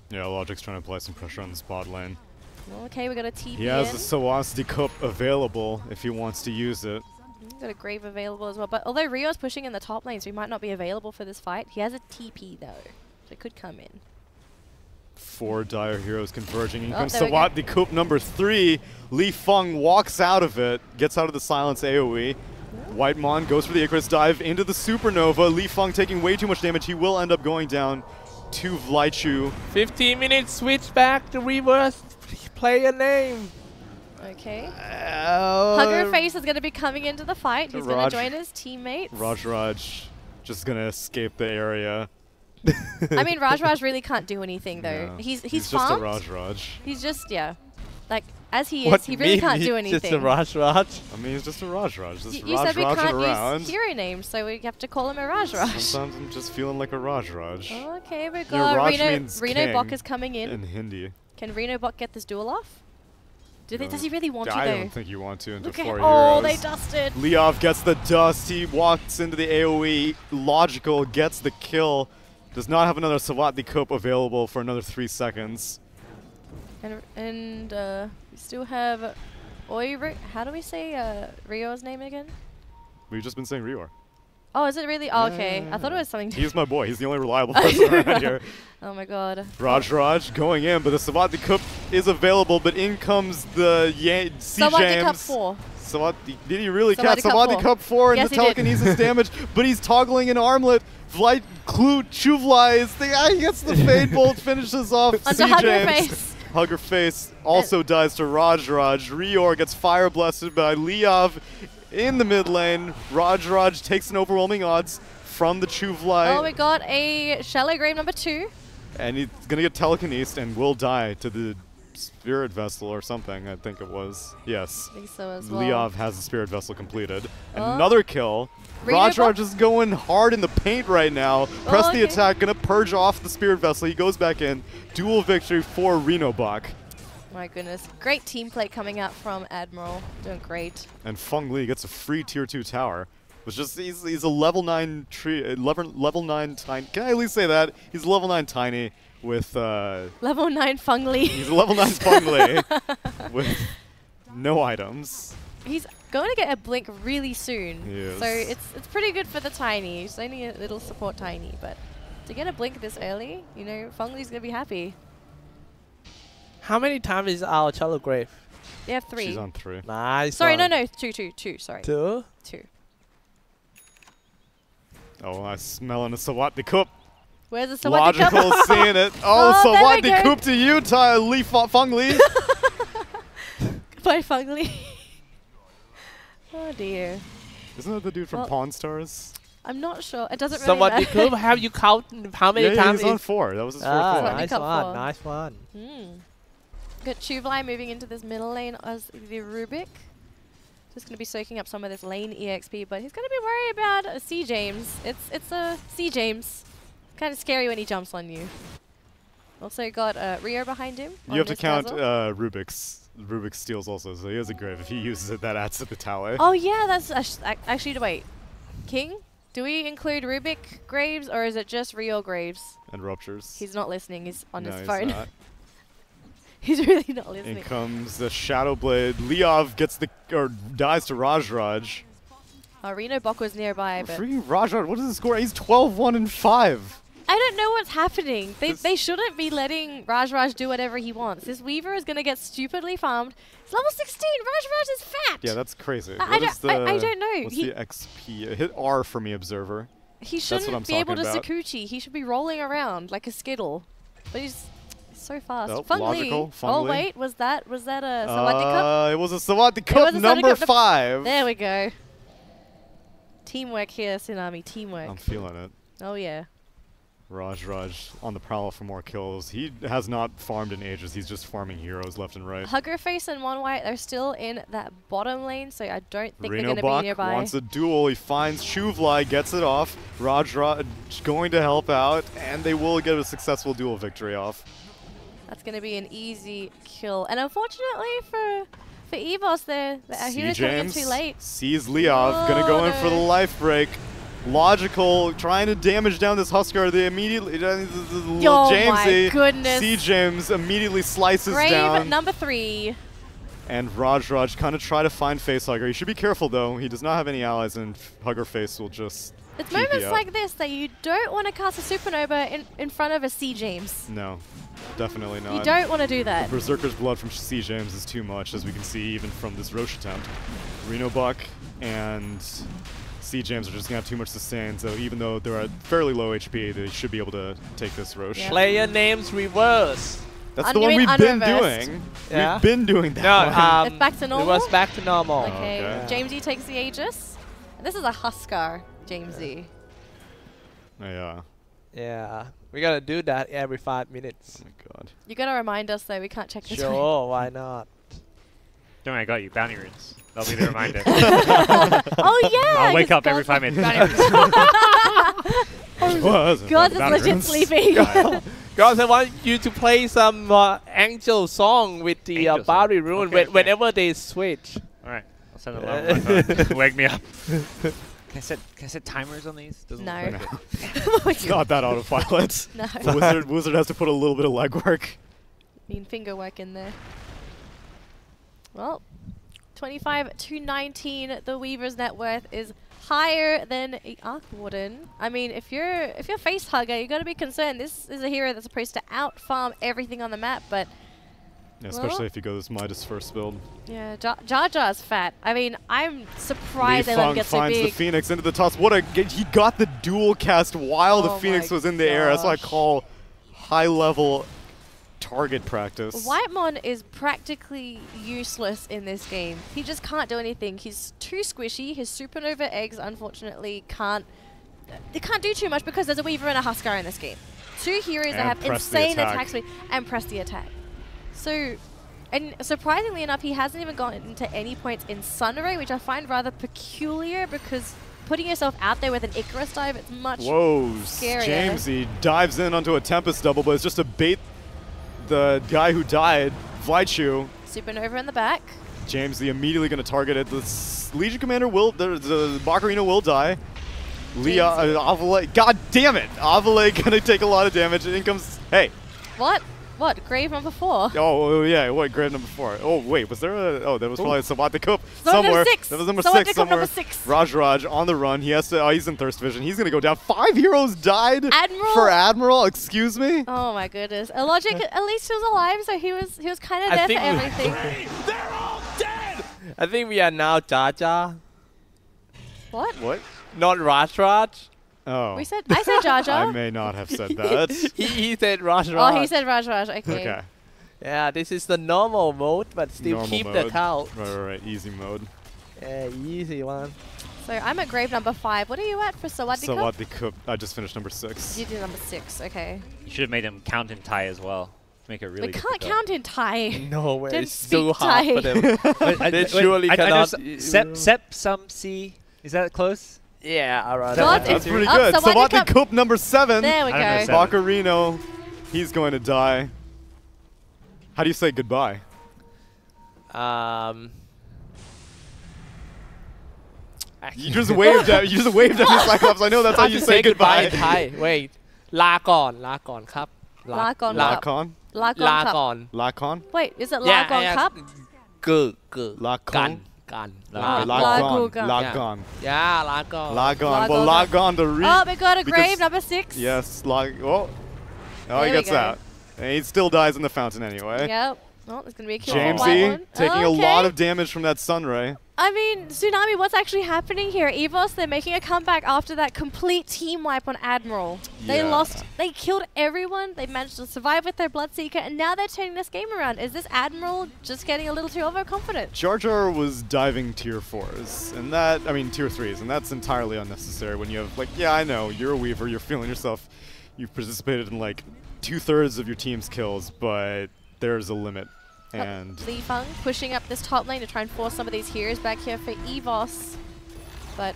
Yeah, Logic's trying to apply some pressure on the spot lane. Okay, we got a TP He has in. the Sawasti Cup available if he wants to use it. Got a Grave available as well. But although Rio's pushing in the top lane, so he might not be available for this fight, he has a TP though. So it could come in. 4 Dire Heroes converging. In Oh, comes there we go. Sawat the Coup number 3. Li Feng walks out of it, gets out of the silence AoE. White Mon goes for the Icarus dive into the Supernova. Li Feng taking way too much damage. He will end up going down to Vlychu. 15 minutes, switch back to reverse player name. Okay. Hugger Face is going to be coming into the fight. He's going Raj- to join his teammates. Raj just gonna escape the area. I mean, Raj really can't do anything though. No. He's just farmed. a Raj. He's just, yeah. Like, as he is, What he really mean can't do he's anything. Just a Raj. I mean, he's just a Raj. Just You said we Raj can't around. use hero names, so we have to call him a Raj. Sometimes I'm just feeling like a Raj. Okay, we've Yeah, got Raj means Reno Bok king is coming in. in Hindi. Can Reno Bok get this duel off? Does he really want to I though? don't think you want to into Look at 4 oh, heroes. they dusted. Leov gets the dust. He walks into the AoE. Logical gets the kill. Does not have another Sawat the Coup available for another 3 seconds. And we still have Oiri. How do we say Rio's name again? We've just been saying Rior. Oh, is it really? Oh, okay. I thought it was something He's my boy. He's the only reliable person around here. Oh my god. Raj going in, but the Sawat the Coup is available, but in comes the C. Sawat the James. Cup 4. Did he really Sawat catch the Cup Sawat the 4. Cup 4 and Yes, the he did. telekinesis damage? But he's toggling an armlet. Vlight Clue Chuvlai he gets the Fade Bolt, finishes off Under C. Hugger James. Face. Hugger Face also dies to Raj. Rior gets fire blasted by Leov in the mid lane. Raj takes an overwhelming odds from the Chuvlai. Oh, we got a Shallow Grave number 2. And he's going to get telekinesed and will die to the Spirit Vessel or something, I think it was. Yes. I think so as well. Leov has the Spirit Vessel completed. Oh. Another kill. Raj is going hard in the paint right now. Press the attack, gonna purge off the Spirit Vessel. He goes back in. Dual victory for Reno Bok. My goodness. Great team play coming out from Admiral. Doing great. And Feng Li gets a free tier 2 tower. He's a level 9 level 9 tiny. Can I at least say that? He's a level 9 tiny with Level 9 Feng Li. he's a level 9 Feng Li with no items. He's going to get a blink really soon. He is. So it's pretty good for the tiny. He's only a little support tiny, but to get a blink this early, you know, Feng Li's going to be happy. How many times is our Shallow Grave? They have 3. She's on 3. Nice. Sorry, one. no, 2, sorry. 2? 2. Oh, I smell a Sawat the Coup. Where's the Sawat Logical seeing it. Oh, Oh, there Sawat we the go. Coup to you, Feng Li. By Feng Li. Oh dear. Isn't that the dude from Well, Pawn Stars? I'm not sure. It doesn't So really what matter. you could have you count how many Yeah, times he's on is 4. That was his fourth ah, one. Sawat nice Cup one, 4. nice one. Got Chuvlai moving into this middle lane as the Rubik. Just going to be soaking up some of this lane EXP, but he's going to be worried about a C. James. It's a C. James. Kind of scary when he jumps on you. Also got Rio behind him. You have to this count Dazzle. Rubik's. Rubik's steals also, so he has a grave. If he uses it, that adds to the tally. Oh yeah, that's actually wait. King, do we include Rubik Graves or is it just Rio Graves? And ruptures. He's not listening. He's on No, his he's phone. not. He's really not listening. In comes the Shadow Blade. Leov gets dies to Raj. Reno Bok was nearby, but Freaking Raj, what is the score? He's 12-1-5. I don't know what's happening. This- They shouldn't be letting Raj do whatever he wants. This Weaver is going to get stupidly farmed. It's level 16. Raj is fat. Yeah, that's crazy. I don't know. What's He- the XP? Hit R for me, Observer. He what shouldn't I'm be able to talking about. Sakuchi. He should be rolling around like a skittle. But he's so fast. Oh, Feng Li. logical. Feng Oh Li. wait, was that a Sawati Cup? It was a Sawati Cup was a Sawati number Cup 5. There we go. Teamwork here, Tsunami. Teamwork. I'm feeling it. Oh yeah. Raj on the prowl for more kills. He has not farmed in ages. He's just farming heroes left and right. Hugger Face and One White, they're still in that bottom lane, so I don't think they're Reno going to be Bok nearby. wants a duel. He finds Chuvlai, gets it off. Raj going to help out, and they will get a successful duel victory off. That's going to be an easy kill. And unfortunately for EVOS, our C. hero's coming in James too late. sees Leov, gonna go in for the no. life break. logical, trying to damage down this Huskar. They immediately, Oh my goodness. C James immediately slices Grave down. number 3. And Raj kind of try to find Facehugger. He should be careful though. He does not have any allies, and Hugger Face will just. It's moments like this that you don't want to cast a Supernova in front of a C James. No, definitely not. You don't want to do that. The Berserker's blood from C James is too much, as we can see even from this Roche attempt. Reno Buck and C James are just gonna have too much sustain, so even though they're at fairly low HP, they should be able to take this Roche. Yeah. Player names reverse. That's the one we've been unreversed. doing. Yeah. We've been doing that one. It's back to normal? It was back to normal. Okay, okay. Jamesy takes the Aegis. And this is a Huskar, Jamesy. Yeah. Yeah. We gotta do that every 5 minutes. Oh my god. You gotta remind us though, we can't check this. Sure, why not? Don't worry, I got you. Bounty runes. That'll be the reminder. Oh yeah! I'll wake 'cause up every God- 5 minutes. Bounty runes. God is legit sleeping. Guys, I want you to play some Angel song with the Angel song. Bounty Rune Okay, okay. whenever they switch. Alright, I'll set an alarm on my phone. Wake me up. Can I set timers on these? Doesn't No. look like it. Oh my It's God. not that autopilot. No. The Wizard has to put a little bit of legwork. Mean finger work in there. Well, 25 to 19. The Weaver's net worth is higher than a Arc Warden. I mean, if you're face hugger, you got to be concerned. This is a hero that's supposed to out farm everything on the map, but Yeah, especially if you go this Midas first build. yeah, Jar Jar's fat. I mean, I'm surprised they let him get so finds big. the Phoenix into the toss. He got the dual cast while the Oh Phoenix my was in the air. That's what I gosh. call high level target practice. Whitemon is practically useless in this game. He just can't do anything. He's too squishy. His Supernova eggs, unfortunately, can't do too much because there's a Weaver and a Huskar in this game. Two heroes that have press the insane attack. attack speed and press the attack. So, and surprisingly enough, he hasn't even gotten to any points in Sunray, which I find rather peculiar because putting yourself out there with an Icarus dive, it's much Whoa, scarier. Jamesy dives in onto a Tempest double, but it's just to bait the guy who died, Flightshoe. Supernova in the back. Jamesy immediately going to target it. The Legion Commander will, the Bacarino will die. Avale, god damn it! Avale going to take a lot of damage. And in comes, hey. What? What? Grave number 4? Oh, yeah, what, grade number 4? Oh, wait, was there a, oh, there was probably a Sabat the Coop Someone somewhere. number 6. That was number Someone 6 to come somewhere. number 6. Raj on the run. He has to, oh, he's in Thirst Vision. He's going to go down. 5 heroes died Admiral? for Admiral, excuse me? Oh my goodness. Illogic, at least he was alive, so he was kind of I there for think everything. They're all dead! I think we are now Jar Jar, What? What? not Raj. Oh. I said Jar Jar. I may not have said that. he said Raj. Oh, he said Raj. Okay. Okay. Yeah, this is the normal mode, but still Normal keep the mode. count. Right, easy mode. Yeah, easy one. So I'm at grave number 5. What are you at for Sawadika? Sabat the Coop. I just finished number 6. You did number 6. Okay. You should have made him count and tie as well. To make it really We can't difficult. count in Thai. No way, Didn't it's too speak hard for Thai. them. They surely I know cannot. Sep some C. Is that close? Yeah, around God, that. That's it's pretty up, good. Sabat Sabat the the Coop number 7. There we I don't know, go. Sabat. Bacarino, he's going to die. How do you say goodbye? You just waved at me, Cyclops. I know that's how you say goodbye. in Thai. Wait. ลาก่อนครับ ลาก่อน Lacon? Lagon ลา Cup. ก่อน Lacon? Wait, is it Yeah, Lagon yeah. Cup? กึ Lacon? กัน Lagon. Lagon. Lagon. ย่า ลาก่อน Lagon. Well, Lagon the re. Oh, we got a because- grave number 6. Yes, Oh, There he we gets go. out. And he still dies in the fountain anyway. Yep. Oh, there's going to be a kill. for Jamesy White one. taking a Okay. lot of damage from that sun ray. I mean, Tsunami, what's actually happening here? EVOS, they're making a comeback after that complete team wipe on Admiral. They Yeah. they killed everyone, they managed to survive with their Bloodseeker, and now they're turning this game around. Is this Admiral just getting a little too overconfident? Jar Jar was diving tier 4s, and tier 3s, and that's entirely unnecessary when you have, like, yeah, I know, you're a Weaver, you're feeling yourself, you've participated in, like, 2/3 of your team's kills, but there's a limit. And Li Feng pushing up this top lane to try and force some of these heroes back here for EVOS. But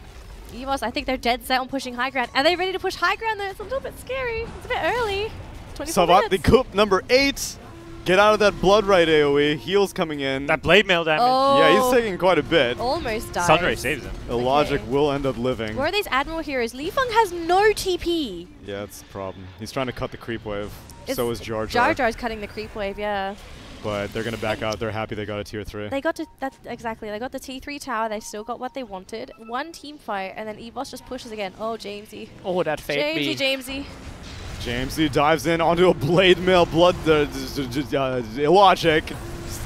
EVOS, I think they're dead set on pushing high ground. Are they ready to push high ground though? It's a little bit scary. It's a bit early. 24 Sabat the minutes. Coop number 8. Get out of that Blood Right AoE. Heals coming in. That blade mail damage. Oh. Yeah, he's taking quite a bit. Almost died. Sunray saves him. Illogic will end up living. Where are these Admiral heroes? Li Feng has no TP. Yeah, that's the problem. He's trying to cut the creep wave. It's So is Jar Jar Jar. Jar's cutting the creep wave, yeah. But they're going to back out. They're happy they got a tier 3. They got to, exactly, they got the T3 tower, they still got what they wanted. One team fight, and then EVOS just pushes again. Oh, Jamesy. Oh, that fake B. Jamesy. Jamesy dives in onto a blade mail, blood, illogic,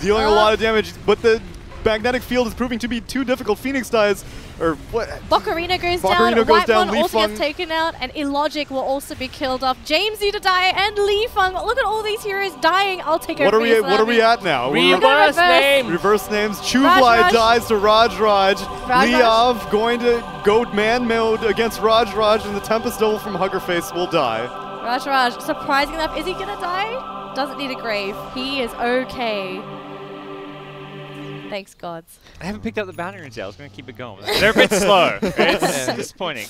dealing a lot of damage, but the magnetic field is proving to be too difficult. Phoenix dies, or what? Bocarino goes Bocarino down, goes White down, One Li also Feng. gets taken out, and Illogic will also be killed off. Jamesy to die, and Li Feng. Look at all these heroes dying. I'll take over. What are we at now? Reverse name. Reverse names. Raj Chuvlai dies to Raj. Raj. Liav going to go man mode against Raj, and the Tempest Double from Huggerface will die. Raj, surprising enough, is he gonna die? Doesn't need a grave. He is okay. Thanks, gods. I haven't picked up the bounty runes yet. I was going to keep it going. They're a bit slow. It's disappointing.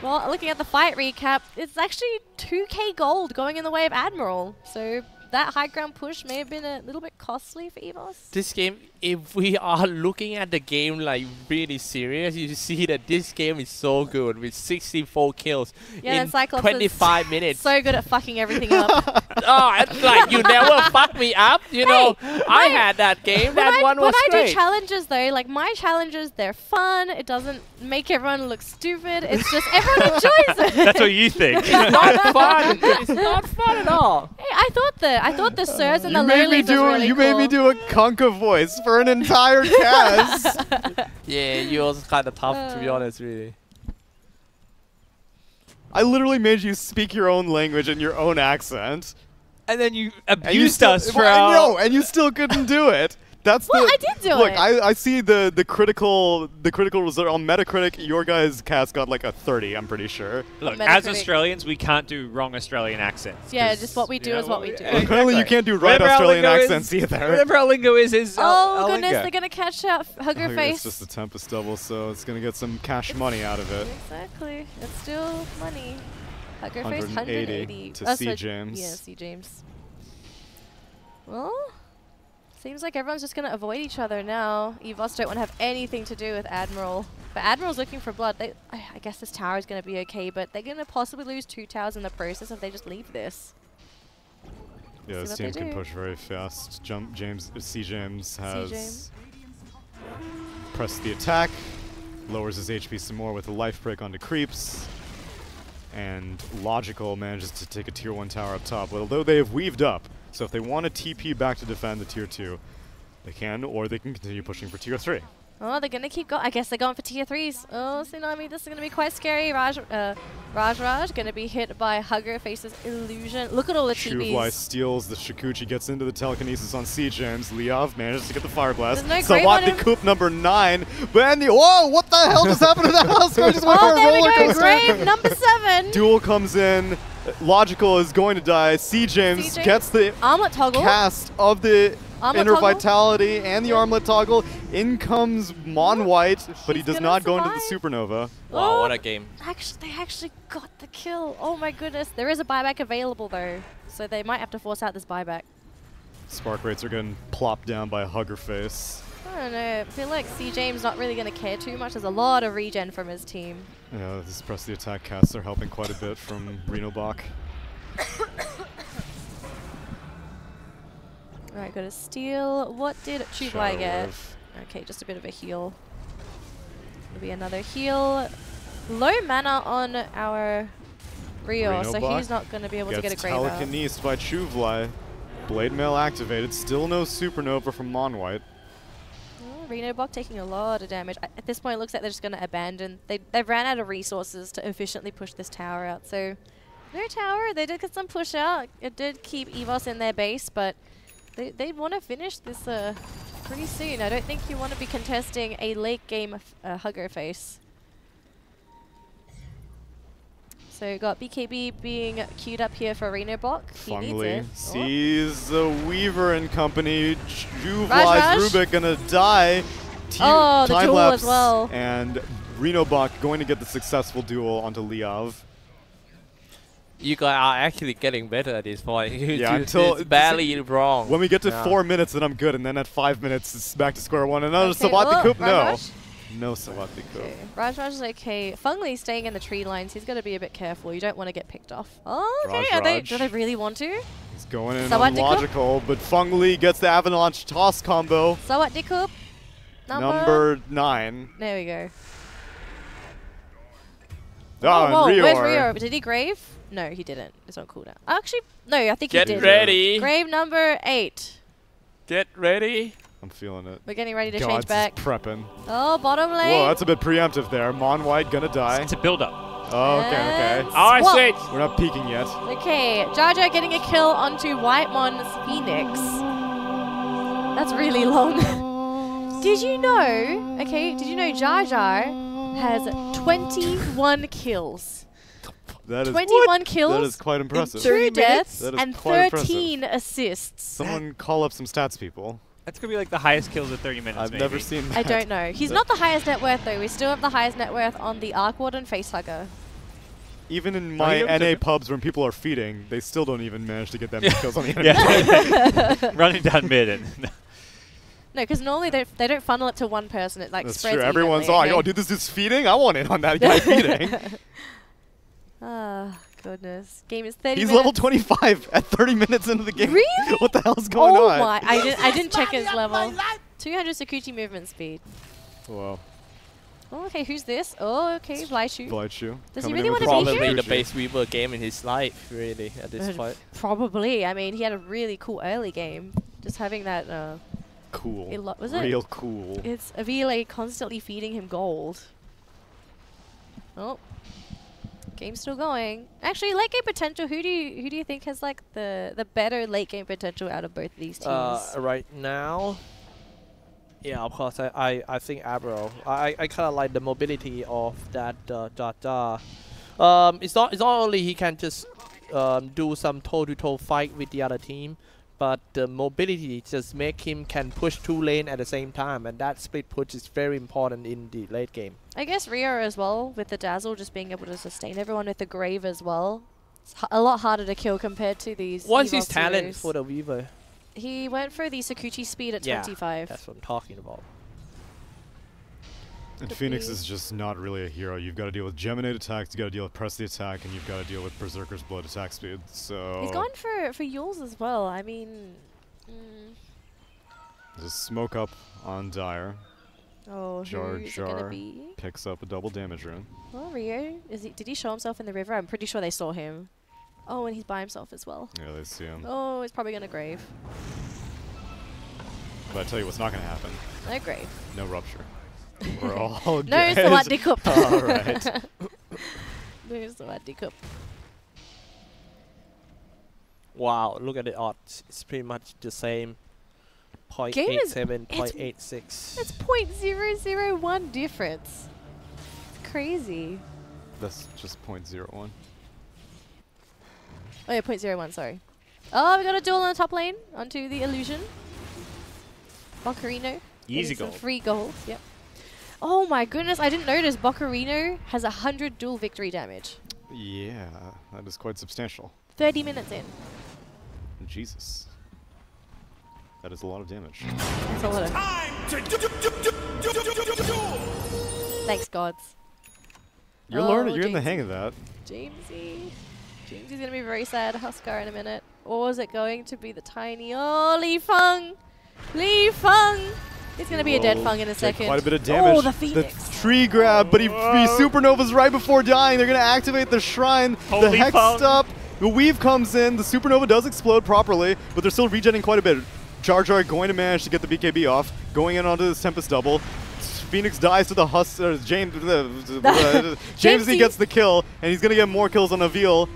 Well, looking at the fight recap, it's actually 2k gold going in the way of Admiral. So that high ground push may have been a little bit costly for EVOS. This game, if we are looking at the game like really serious, you see that this game is so good with 64 kills in Xyclopzz 25 minutes. So good at fucking everything up. Oh, it's like you never fuck me up, you know. I had that game. That one was When I great. do challenges though, like my challenges, they're fun. It doesn't make everyone look stupid. It's just everyone enjoys it. That's what you think. It's not fun. It's not fun at all. Hey, I thought the sirs and the You made me lowlies was really made me cool. do a Kunkka voice for an entire cast. Yeah, yours is kind of tough to be honest, really. I literally made you speak your own language in your own accct. And then you And you abused still, us for I our... know, and you still couldn't do it. That's Well, the I did do look. it. I see the critical result on Metacritic. Your guys' cast got like a 30. I'm pretty sure. Look, Metacritic. as Australians, we can't do wrong Australian accents. Yeah, 'cause, just what we do you know, is what we do. Exactly. Apparently, you can't do right Whatever our Australian lingo accents is, either. Whatever our lingo is Oh our goodness, lingo. they're gonna catch out Hugger It's Face. just a Tempest double, so it's gonna get some cash money out of it. Exactly, it's still money. Hugger Face 180 180 to C. James. Yeah, C James. Well, seems like everyone's just gonna avoid each other now. EVOS don't want to have anything to do with Admiral. But Admiral's looking for blood. I guess this tower is gonna be okay, but they're gonna possibly lose 2 towers in the process if they just leave this. Yeah, See this what team they can do. push very fast. C. James has James. pressed the attack, lowers his HP some more with a life break onto creeps, and Logical manages to take a tier 1 tower up top. Although they have weaved up, so if they want to TP back to defend the tier 2, they can, or they can continue pushing for tier 3. Oh, they're gonna keep going. I guess they're going for tier 3s. Oh, Tsunami, this is gonna be quite scary. Raj gonna be hit by Hugger Face's illusion. Look at all the Chuvlai TPs. steals the Shikuchi, gets into the telekinesis on C. James. Liav manages to get the Fire Blast. There's no grave on him. Coup number 9. But whoa, what the hell just happened to that house? I just went for Oh, a there we roller go. coaster. Grave number 7. Duel comes in. Logical is going to die. C. James C. gets the Armlet toggle. cast of the Armlet Inner toggle. Vitality and the Armlet toggle. In comes Mon White, but he He's does gonna not go into the survive. Supernova. Wow, Oh. what a game. They actually got the kill. Oh my goodness. There is a buyback available though, so they might have to force out this buyback. Spark rates are getting plopped down by Huggerface. I don't know. I feel like C. James not really going to care too much. There's a lot of regen from his team. Yeah, this press the attack casts are helping quite a bit from Reno Bach. Alright, got a steal. What did Chuvlai Shadow get? Wave. Okay, just a bit of a heal. Will be another heal. Low mana on our Rio, Reno so Bach he's not going to be able to get a Gets grave out. telekinesed by Chuvlai. Blade Mail activated. Still no Supernova from Mon White. Oh, Reno Bach taking a lot of damage. At this point, it looks like they're just going to abandon. They've ran out of resources to efficiently push this tower out. So, no tower. They did get some push out. It did keep EVOS in their base, but they want to finish this pretty soon. I don't think you want to be contesting a late game Hugger Face. So got BKB being queued up here for Reno Bach. He needs Fungly it. sees the Weaver and company. Raj. Chuvlai's Rubik gonna die. Oh, the time duel lapse, as well. And Reno Bach going to get the successful duel onto Liav. You guys are actually getting better at this point. Yeah, until it's barely wrong. When we get to No. 4 minutes, then I'm good, and then at 5 minutes, it's back to square one. Another Okay, Sawatdee Coop? No. Raj? No Sawatdee Coop. Okay. Raj is okay. Feng Li's staying in the tree lines. He's got to be a bit careful. You don't want to get picked off. Oh, okay. Raj. Do they really want to? He's going in Sawatdee on Coop? logical, but Feng Li gets the avalanche toss combo. Sawatdee Coop. Number 9. There we go. Oh, whoa, and where's Rior. Rior? Did he grave? No, he didn't. It's on cooldown. Actually, no, I think Get he did. ready. Grave number 8. Get ready. I'm feeling it. We're getting ready to GoDz change back. is prepping. Oh, bottom lane. Whoa, that's a bit preemptive there. Mon White gonna die. It's a build-up. Oh, okay, And okay. Oh, I swap. switched. We're not peeking yet. Okay, Jar Jar getting a kill onto Whitemon's Phoenix. That's really long. Did you know, did you know Jar Jar has 21 kills? That is 21 kills. That is quite impressive. 2 deaths That is and quite 13 assists. Someone call up some stats, people. That's going to be like the highest kills of 30 minutes, I've maybe. never seen that. I don't know. He's not the highest net worth though. We still have the highest net worth on the Arc Warden Facehugger. Even in Oh, my he NA took it. pubs when people are feeding, they still don't even manage to get that many kills on the enemy. Yeah. Running down mid. And No, because normally they don't funnel it to one person. It like That's spreads true. Everyone's evenly, like, oh, dude, this dude's feeding? I want in on that guy feeding. Ah, goodness. Game is 30 He's minutes. level 25 at 30 minutes into the game. Really? What the hell's going Oh on? my! I didn't check his level. 200 Sakuchi movement speed. Whoa. Oh, okay, who's this? Oh, okay, Blychu. Blychu. Does he coming really in with wanna be his Probably here? the Sakuchi. best Weaver game in his life, really, at this point. Probably. I mean, he had a really cool early game. Just having that. Cool. Was it? Real cool. It's Avile constantly feeding him gold. Oh, game's still going. Actually, late game potential. Who do you think has like the better late game potential out of both of these teams? Right now, yeah, of course, I think Admiral. I kind of like the mobility of that Dota. It's not only he can just do some toe-to-toe fight with the other team, but the mobility just make him can push 2 lanes at the same time, and that split push is very important in the late game. I guess Rio as well with the Dazzle, just being able to sustain everyone with the Grave as well. It's a lot harder to kill compared to these. What's EVOS his talent heroes. for the Weaver? He went for the Sakuchi speed at Yeah, 25. that's what I'm talking about. And Could Phoenix be. is just not really a hero. You've got to deal with Geminate attacks, you got to deal with Press the attack, and you've got to deal with Berserker's Blood attack speed. So He's gone for Yules as well. I mean, there's a smoke up on Dire. oh, Jar who's it gonna Jar be? picks up a double damage rune. Oh, Rio. Did he show himself in the river? I'm pretty sure they saw him. Oh, and he's by himself as well. Yeah, they see him. Oh, he's probably gonna Grave. But I tell you what's not going to happen. No Grave. No rupture. We're all good. No Sawatdee Cup. All right. No Sawatdee Cup. Wow, look at the odds. It's pretty much the same. Game is- 0.87, it's- 0.86. It's 0.001 difference. It's crazy. That's just 0.01. Oh yeah, 0.01, sorry. Oh, we got a duel on the top lane onto the illusion. Boccarino. Easy getting some gold. free gold, yep. Oh my goodness, I didn't notice Boccarino has 100 dual victory damage. Yeah, that is quite substantial. 30 minutes in. Jesus. That is a lot of damage. That's a lot of. Thanks, gods. You're Oh, learning. You're in the Jamesy. hang of that. Jamesy's gonna be very sad, Huskar, in a minute. Or is it going to be the tiny? Oh, Li Feng! Li Feng! It's gonna be a dead Will Feng in a take second. Quite a bit of damage. Oh, the Phoenix! tree grab, but he supernovas right before dying. They're gonna activate the shrine. Holy the hex Feng. stop. The weave comes in. The supernova does explode properly, but they're still regenerating quite a bit. Jar Jar going to manage to get the BKB off, going in onto this Tempest double. Phoenix dies to the Jamesy gets the kill, and he's gonna get more kills on Avil.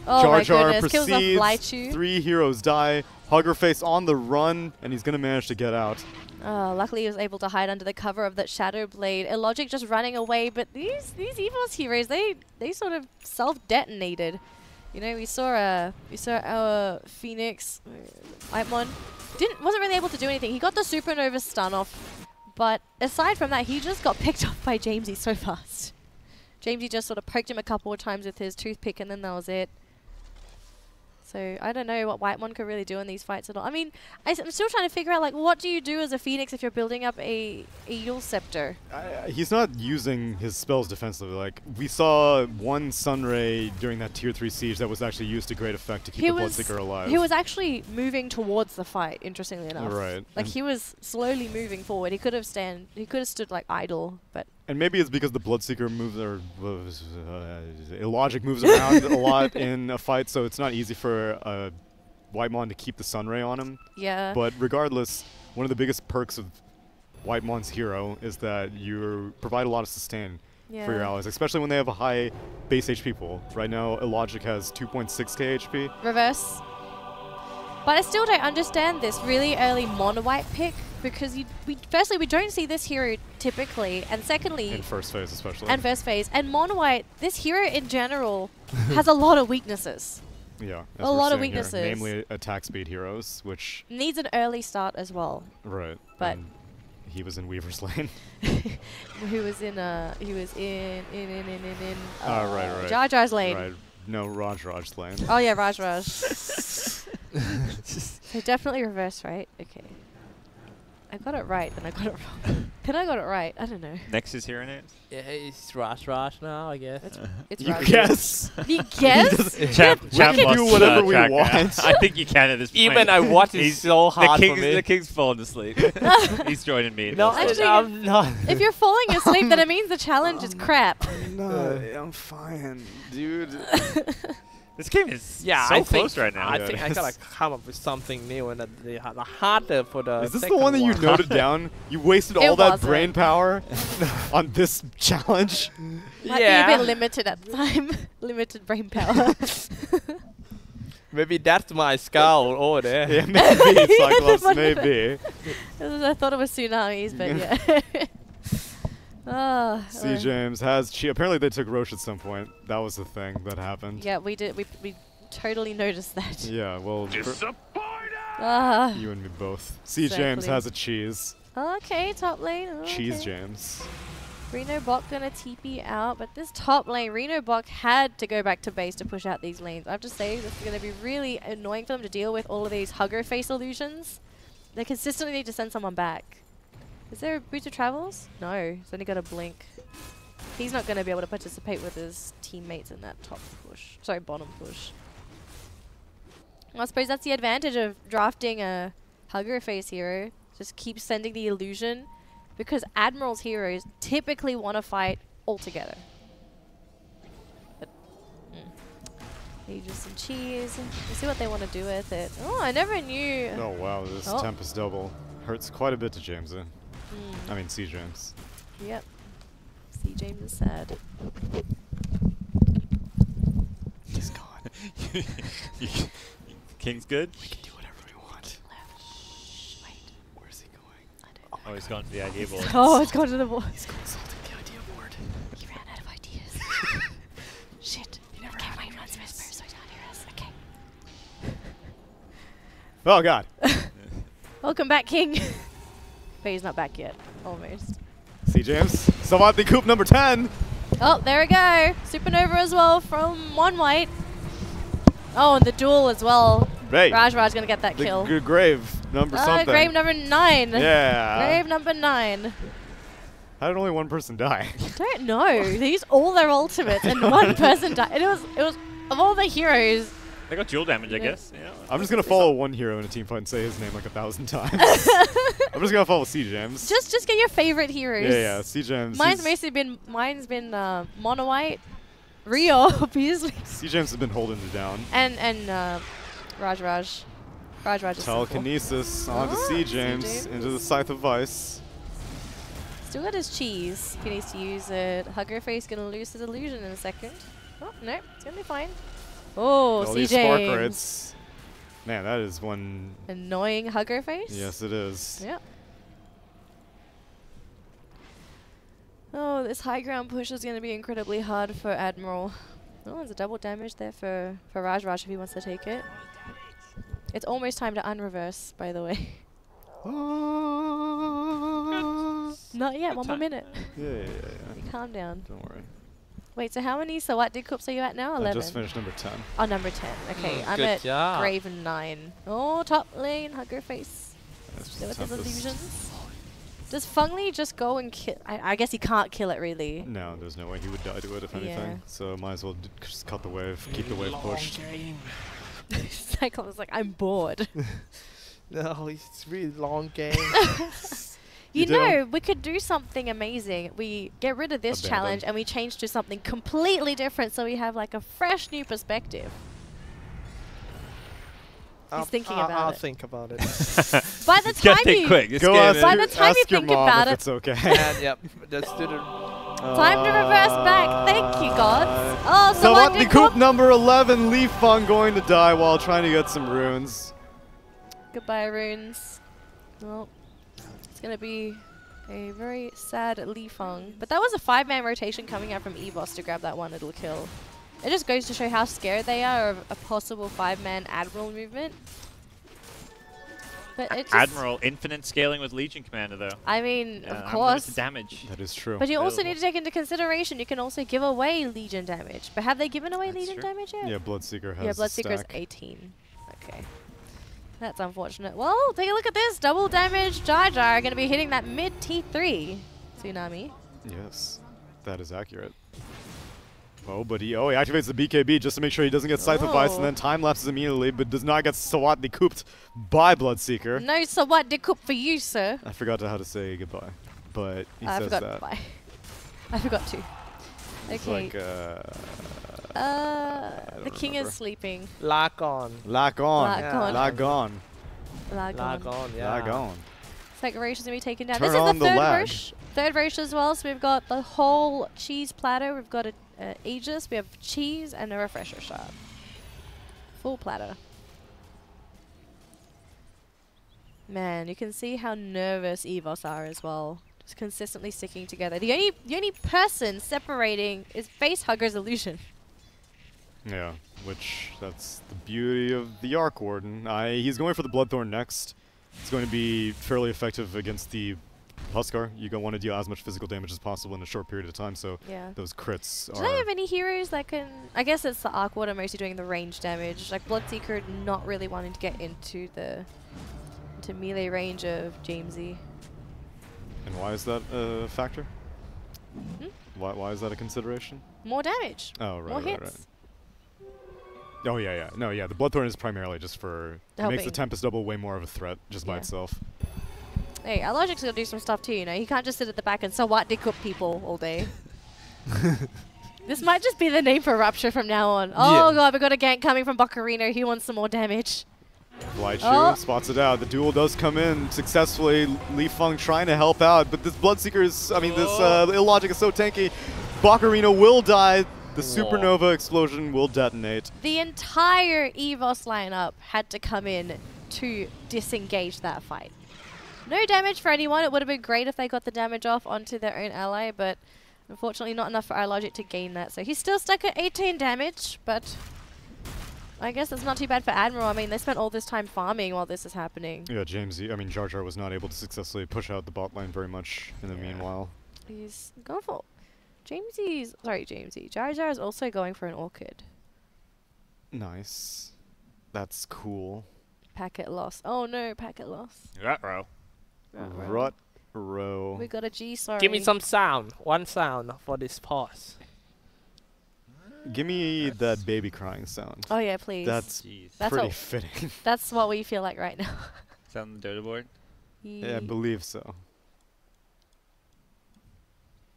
Oh Jar my Jar goodness, kills off proceeds. Blychu. 3 heroes die. Huggerface on the run, and he's gonna manage to get out. Luckily he was able to hide under the cover of that Shadow Blade. Illogic just running away, but these EVOS heroes, they sort of self-detonated. You know, we saw our Phoenix, Ipmon, wasn't really able to do anything. He got the Supernova stun off, but aside from that, he just got picked off by Jamesy so fast. Jamesy just sort of poked him a couple of times with his toothpick, and then that was it. So I don't know what Whitemon could really do in these fights at all. I mean, I'm still trying to figure out, like, what do you do as a Phoenix if you're building up a Yule Scepter? He's not using his spells defensively. Like, we saw one Sunray during that tier 3 siege that was actually used to great effect to keep the Bloodseeker alive. He was actually moving towards the fight, interestingly enough. Right. Like, he was slowly moving forward. He could have stood, like, idle, but... And maybe it's because the Bloodseeker moves or Illogic moves around a lot in a fight, so it's not easy for Whitemon to keep the Sunray on him. Yeah. But regardless, one of the biggest perks of Whitemon's hero is that you provide a lot of sustain for your allies, especially when they have a high base HP pool. Right now, Illogic has 2.6k HP. Reverse. But I still don't understand this really early mono-white pick, because firstly, we don't see this hero typically, and secondly... In first phase especially. And first phase. And mono-white, this hero in general has a lot of weaknesses. Yeah. A lot of weaknesses. Here, namely attack speed heroes, which... Needs an early start as well. Right. But... And he was in Weaver's lane. He was in right. Jar Jar's lane. Right. No, Raj's lane. Oh yeah, Raj. So definitely reverse, right? Okay. I got it right, then I got it wrong. Then I got it right. I don't know. Nexus hero names? Yeah, it's Raj now, I guess. It's You Raj. guess. You guess? Champ We can lost do whatever we track. want. I think you can at this point. Even I watch it so hard for me. The king's falling asleep. He's joining me. No, Actually, I'm not. If you're falling asleep, then it means the challenge is crap. No, I'm fine, dude. This game is so I close think, right now. I think I gotta come up with something new and the harder for the. Is this the second one that you noted down? You wasted all that brain power on this challenge? Might be a bit limited at the time. Limited brain power. Maybe that's my skull over there. Yeah, maybe, Cyclops, maybe. I thought it was Tsunamis, but yeah. C. James has apparently they took Roche at some point. That was the thing that happened. Yeah, we did. We totally noticed that. Yeah, well, you and me both. C. James has a cheese. Okay, top lane. Okay. Cheese James. Reno Bok gonna TP out, but this top lane, Reno Bok had to go back to base to push out these lanes. I have to say, this is gonna be really annoying for them to deal with all of these hugger face illusions. They consistently need to send someone back. Is there a Boots of Travels? No, he's only got a blink. He's not going to be able to participate with his teammates in that top push. Sorry, bottom push. Well, I suppose that's the advantage of drafting a hugger face hero. Just keep sending the illusion, because Admiral's heroes typically want to fight all together. But, need just some cheese. Let's see what they want to do with it. Oh, I never knew. Oh wow, this Tempest double hurts quite a bit to James. I mean, C. James. Yep. C. James is sad. He's gone. King's good? We can do whatever we want. Wait. Where's he going? I don't know. Oh, he's gone to the idea board. Oh, it's gone to the board. He's consulting the idea board. He ran out of ideas. Shit. He never had my runs whisper, so he can't hear us. Okay. Oh god. Welcome back, King. But he's not back yet. Almost. C. James. Savant the Coop number 10. Oh, there we go. Supernova as well from One White. Oh, and the duel as well. Right. Raj's gonna get that kill. The grave number something. Grave number 9. Yeah. Grave number 9. How did only one person die? I don't know. They used all their ultimates and one person died. And it was of all the heroes. They got dual damage, I guess. Yeah. I'm just gonna follow one hero in a team fight and say his name like 1,000 times. I'm just gonna follow C. James. Just get your favorite heroes. Yeah, C. James. Mine's been Mono White, Rio, obviously. C. James has been holding it down. And Raj. Raj is Telekinesis onto C. James into the Scythe of Vice. Still got his cheese if he needs to use it. Hugger Face gonna lose his illusion in a second. Oh no, it's gonna be fine. Oh, All C. these spark James. rates. Man, that is one Annoying Hugger Face? Yes, it is. Yep. Oh, this high ground push is going to be incredibly hard for Admiral. Oh, there's a double damage there for Raj if he wants to take it. It's almost time to unreverse, by the way. Not yet, one more minute. Yeah. Calm down. Don't worry. Wait, so how many Sawat Cups are you at now? 11. I just finished number 10. Oh, number 10. Okay, I'm good at job. Graven 9. Oh, top lane, Hugger Face. That's There with just his Tempest. illusions. Does Fengli just go and kill? I guess he can't kill it really. No, there's no way he would die to it if anything. Yeah. So might as well just cut the wave, keep the wave pushed. Xyclopzz was like, I'm bored. No, it's a really long game. You You know, we could do something amazing. We get rid of this Abandon. challenge and we change to something completely different so we have like a fresh new perspective. He's thinking about I'll it. think about it. By the Gotta time think you quick. This Go game ask, is- By the time you ask your think mom about if it- it's okay. And yep, let's do the. time to reverse back. Thank you, GoDz. Oh, so So what the did Coop number 11, Leaf Fung going to die while trying to get some runes. Goodbye, runes. Well, it's gonna be a very sad Li Feng. But that was a 5-man rotation coming out from EVOS to grab that one little kill. It just goes to show how scared they are of a possible 5-man Admiral movement. But it just, Admiral, infinite scaling with Legion Commander, though. I mean, Yeah, of unlimited course. damage. That is true. But you also Available. need to take into consideration you can also give away Legion damage. But have they given away That's Legion true. damage yet? Yeah, Bloodseeker has Yeah, a Bloodseeker's stack. 18. Okay. That's unfortunate. Well, take a look at this. Double damage Jar Jar going to be hitting that mid T3 Tsunami. Yes, that is accurate. Oh, but he activates the BKB just to make sure he doesn't get Scythe of Vice, and then time lapses immediately, but does not get Sawat cooped by Bloodseeker. No, so what did cook for you, sir? I forgot how to say goodbye, but he I says forgot that. to buy. I forgot to. It's Okay. like, The king remember. is sleeping. Lock on. Lag on. Yeah. Lag on. Lag Lock on. on, yeah. Lag on. It's like Roche is going to be taken down. Turn This is on the the third lag. Roche. Third Roche as well. So we've got the whole cheese platter. We've got a Aegis. We have cheese and a refresher shot. Full platter. Man, you can see how nervous EVOS are as well. Just consistently sticking together. The only person separating is Facehugger's illusion. Yeah, which that's the beauty of the Arc Warden. He's going for the Bloodthorn next. It's going to be fairly effective against the Huskar. You're going to want to deal as much physical damage as possible in a short period of time, so Yeah. those crits Do they are... have any heroes that can... I guess it's the Arc Warden mostly doing the range damage. Like Bloodseeker not really wanting to get into the melee range of Jamesy. And why is that a factor? Hmm? Why is that a consideration? More damage. Oh, right, More right, hits. right. Oh, yeah, yeah. No, yeah, the Bloodthorn is primarily just for... It makes Helping. the Tempest Double way more of a threat just by Yeah. itself. Hey, our Logic's gonna do some stuff too, you know. He can't just sit at the back and so what dick up people all day. This might just be the name for Rupture from now on. Oh Yeah. god, we got a gank coming from Bocarino. He wants some more damage. Light Oh. spots it out. The duel does come in successfully. Li Feng trying to help out, but this Bloodseeker is, this Illogic is so tanky. Bocarino will die. The supernova explosion will detonate. The entire EVOS lineup had to come in to disengage that fight. No damage for anyone. It would have been great if they got the damage off onto their own ally, but unfortunately not enough for our Logic to gain that. So he's still stuck at 18 damage, but I guess it's not too bad for Admiral. I mean, they spent all this time farming while this is happening. Yeah, Jar Jar was not able to successfully push out the bot lane very much in the meanwhile. He's going for... Jamesy. Jar Jar is also going for an Orchid. Nice. That's cool. Packet loss. Oh no, packet loss. Ruh-roh. Rut row. We got a G, sorry. Give me some sound. One sound for this pause. Give me that baby crying sound. Oh yeah, please. That's Jeez. That's pretty all- fitting. That's what we feel like right now. Is that on the Dota board? Yeah, I believe so.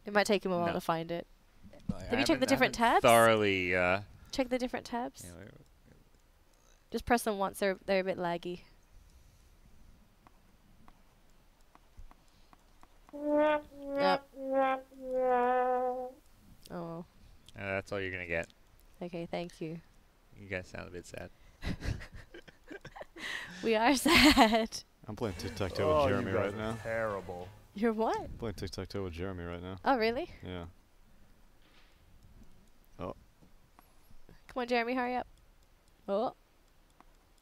It might take him a while No. to find it. I Have you checked the haven't- different I haven't tabs? Thoroughly, Check the different tabs. yeah, Just press them once. They're a bit laggy. Yep. Oh. that's all you're gonna get. Okay. Thank you. You guys sound a bit sad. We are sad. I'm playing tic-tac-toe with Jeremy right now. Terrible. You're what? Playing tic-tac-toe with Jeremy right now. Oh really? Yeah. Come on, Jeremy, hurry up. Oh.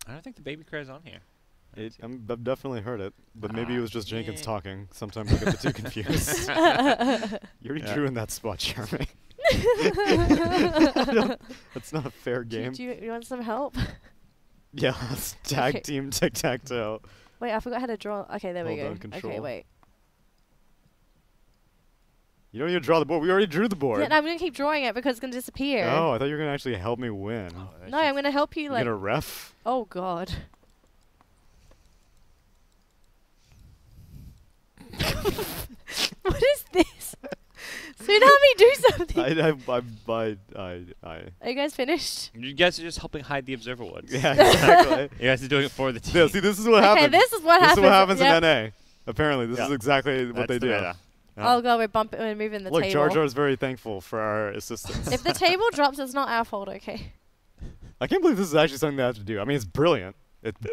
I don't think the baby cry's on here. I've definitely heard it, but maybe it was just Jenkins yeah. talking. Sometimes I get the two confused. You already Yeah. drew in that spot, Jeremy. That's not a fair game. Do you want some help? Yeah, it's tag Okay. team tic-tac-toe. Wait, I forgot how to draw. Okay, there we Hold go. down control. Okay, wait. You don't even draw the board. We already drew the board. Yeah, no, I'm gonna keep drawing it because it's gonna disappear. Oh, I thought you were gonna actually help me win. No, I'm gonna help you. You Like, gonna ref? oh god. What is this? Tsunami, do something. Are you guys finished? You guys are just helping hide the observer ones. Yeah, exactly. You guys are doing it for the team. Yeah, see, this is what Okay, happens. this is what This happens. is what happens Yep. in NA. Apparently, this Yeah. is exactly what they That's the do. meta. Oh god, we're moving the Look, table. Jar Jar's very thankful for our assistance. If the table drops, it's not our fault, okay? I can't believe this is actually something they have to do. I mean, it's brilliant.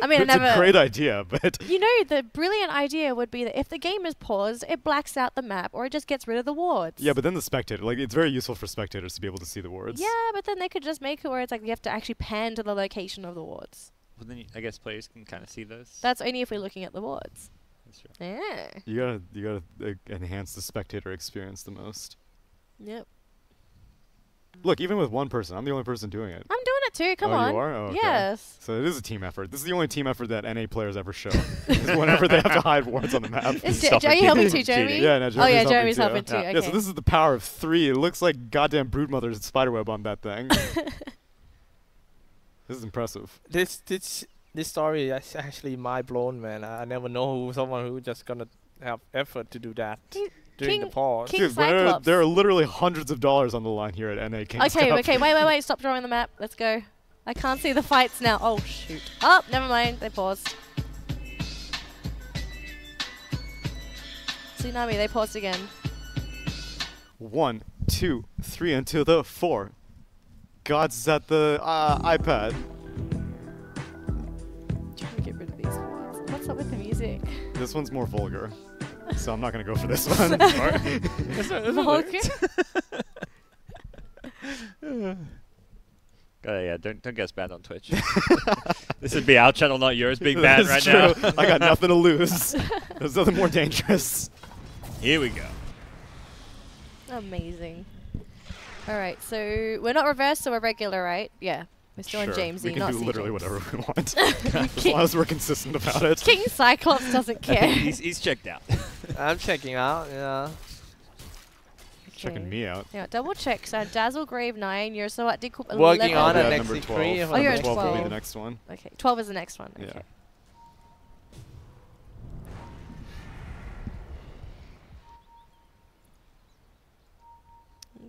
I mean, it's a never- great idea, but You know, the brilliant idea would be that if the game is paused, it blacks out the map or it just gets rid of the wards. yeah, but then the spectator, like, it's very useful for spectators to be able to see the wards. Yeah, but then they could just make it where it's like you have to actually pan to the location of the wards. Well, then I guess players can kind of see those. That's only if we're looking at the wards. That's true. Yeah. You gotta enhance the spectator experience the most. Yep. Look, even with one person, I'm the only person doing it. I'm doing it too. Come Oh, on. you are? Oh, okay. Yes. So it is a team effort. This is the only team effort that NA players ever show. is whenever they have to hide wards on the map. Is Stop are you helping too, cheating. Jeremy? Yeah, no, Oh yeah, Jeremy's Jeremy's helping too. Yeah. Okay. Yeah, so this is the power of 3. It looks like goddamn Broodmother's spiderweb on that thing. This is impressive. This story is actually mind blown, man. I never know someone who just gonna have effort to do that during the pause. King Dude, Xyclopzz. there are literally hundreds of dollars on the line here at NA King's Okay, Cup. okay, wait. Stop drawing the map. Let's go. I can't see the fights now. Oh, shoot. Oh, never mind. They paused. Tsunami, they paused again. 1, 2, 3 until the 4. GoDz is at the iPad. Trying to get rid of these words. What's up with the music? This one's more vulgar, so I'm not gonna go for this one. Vulgar? Yeah, don't get us banned on Twitch. This would be our channel, not yours, being banned right That's now. true. I got nothing to lose. There's nothing more dangerous. Here we go. Amazing. Alright, so we're not reversed, so we're regular, right? Yeah. We're still in Sure, Jamesy, we can not do literally C-James. whatever we want, as long as we're consistent about it. King Xyclopzz doesn't care. He's checked out. I'm checking out. Yeah. Checking me out. Yeah, double check. So Dazzle Grave 9, you're so at Decoup 11. Working on Yeah, it. number Next 12. three. Oh, you're Number at 12 will be 12. the next one. Okay, 12 is the next one. Yeah. Okay.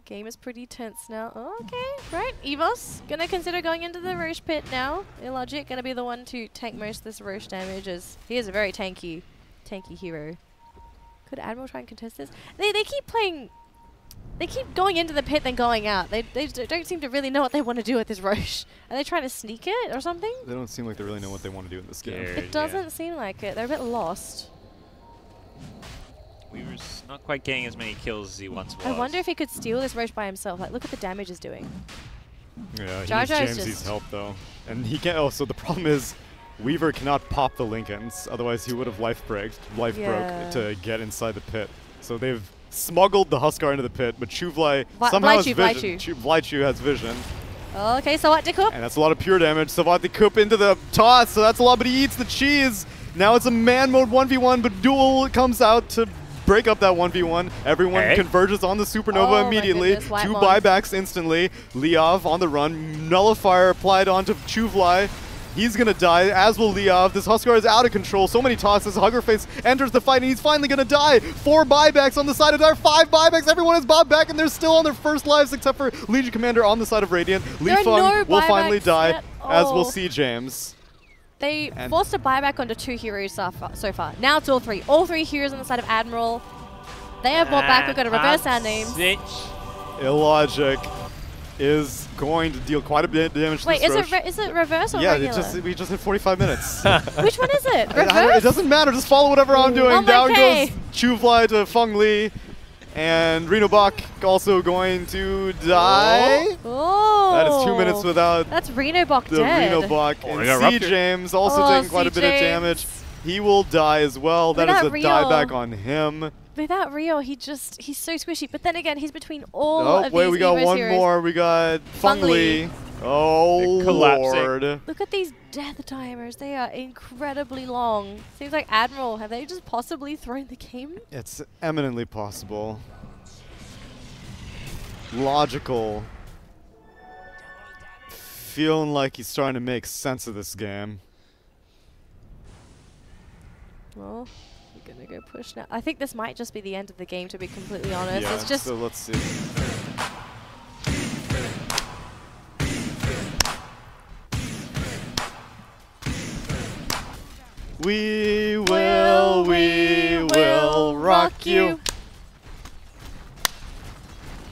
Game is pretty tense now. Oh, okay, right. EVOS gonna consider going into the Roche pit now. Illogic gonna be the one to tank most of this Roche damage, as he is a very tanky hero. Could Admiral try and contest this? They keep playing. They keep going into the pit then going out. They don't seem to really know what they want to do with this Roche. Are they trying to sneak it or something? They don't seem like they really know what they want to do in this game. Scared. It doesn't seem like it. They're a bit lost. We were not quite getting as many kills as he once was. I wonder if he could steal this Roche by himself. Like, look at the damage he's doing. Yeah, he Jar needs Jar's Jamesie's just- help though, and he can't. Oh, so the problem is, Weaver cannot pop the Lincolns. Otherwise, he would have life broke Yeah. to get inside the pit. So they've smuggled the Huskar into the pit, but Chuvlai Vi- somehow has Vlychu. vision. Vlychu has vision, Okay, so what, Decoup? and that's a lot of pure damage. Savat the Coop into the toss, so that's a lot, but he eats the cheese. Now it's a man mode 1v1, but Duel comes out to break up that 1v1. Everyone Hey. converges on the Supernova Oh my immediately. goodness, white 2 ones. buybacks instantly. Leov on the run. Nullifier applied onto Chuvlai. He's gonna die, as will Leov. This Huskar is out of control. So many tosses. Huggerface enters the fight, and he's finally gonna die. 4 buybacks on the side of Dire. 5 buybacks. Everyone has bobbed back, and they're still on their first lives, except for Legion Commander on the side of Radiant. Li There are Feng no will finally buybacks die, at as will all. C. James. They And- forced a buyback onto 2 heroes so far. Now it's all 3. All 3 heroes on the side of Admiral. They have bought back. We've got to reverse our names. Illogic is going to deal quite a bit of damage to Wait, this is Roche. it reverse or Yeah, regular? we just hit 45 minutes. Which one is it? I don't- Reverse? it doesn't matter. Just follow whatever I'm doing. Oh, Down okay. goes Chuvlai to Feng Li. And Reno Bach also going to die. Oh. That is 2 minutes without That's Reno Bach the dead. Reno Bach. Oh, we And got C. Rupture. James also Oh, taking quite a C. bit of James. damage. He will die as well. That is Without a Rio. dieback on him. Without Rio, he's so squishy. But then again, he's between all Oh, of wait, these we got EVOS one heroes. more. We got Fungli. Oh, They're collapsing. Lord. Look at these death timers. They are incredibly long. Seems like Admiral, have they just possibly thrown the game? It's eminently possible. Logical. Feeling like he's trying to make sense of this game. Well, we're going to go push now. I think this might just be the end of the game, to be completely honest. Yeah, It's just... so let's see. We will rock you.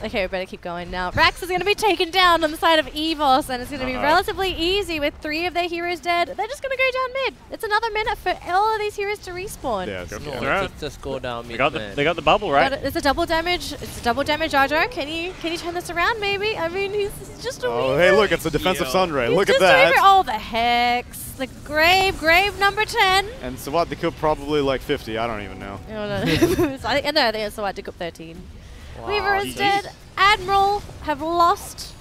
Okay, we better keep going now. Rax is going to be taken down on the side of EVOS, and it's going to be relatively easy with 3 of their heroes dead. They're just going to go down mid. It's another minute for all of these heroes to respawn. Yeah, Go go for for it. it. Just go down. They got the bubble, right? But it's a double damage. It's a double damage, Ardra. Can you turn this around, maybe? I mean, he's just a Oh, weaver. hey, look, it's a defensive Yo. Sunray. He's Look at just a weaver. that. Oh, the hex. The grave number 10. And Sawat the Coop probably like 50. I don't even know. Oh, no. So I think it's Sawat Dukup 13. Wow. Weaver is GG. dead. Admiral have lost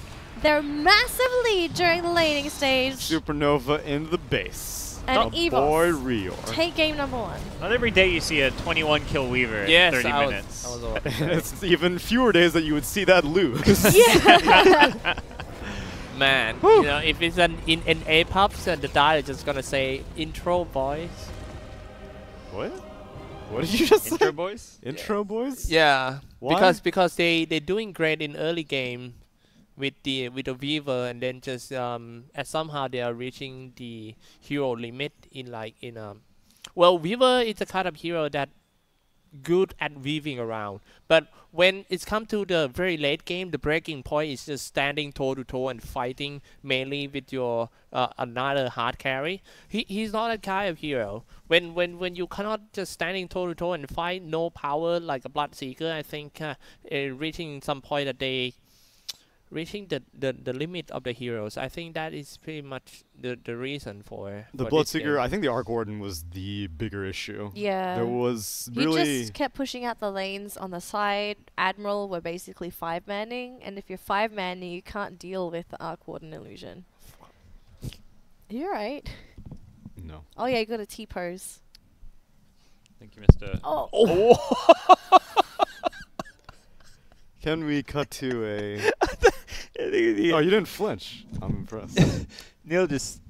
their massive lead during the laning stage. Supernova in the base. And Our EVOS boy Rio. take game number 1. Not every day you see a 21 kill Weaver Yes, in 30 I was- minutes. I was about to say. It's even fewer days that you would see that lose. Yeah. Man, you know, if it's in A pubs, the die is just gonna say intro boys. What? What did you just Intro say? boys? Intro boys? Yeah, Why? because they're doing great in early game with the Weaver, and then just and somehow they are reaching the hero limit well, Weaver is a kind of hero that good at weaving around, but when it's come to the very late game, the breaking point is just standing toe to toe and fighting mainly with your another hard carry. He's not that kind of hero. When you cannot just standing toe to toe and fight no power like a Bloodseeker, I think reaching some point that they reaching the limit of the heroes. I think that is pretty much the reason for The for this Bloodseeker, game. I think the Arc Warden was the bigger issue. Yeah. There was He really... just kept pushing out the lanes on the side. Admiral were basically 5-manning, and if you're 5-manning, you can't deal with the Arc Warden illusion. You're right. No. Oh yeah, you got a T-pose. Thank you, Mr. Oh. Can we cut to a... Oh, you didn't flinch. I'm impressed. Neil just...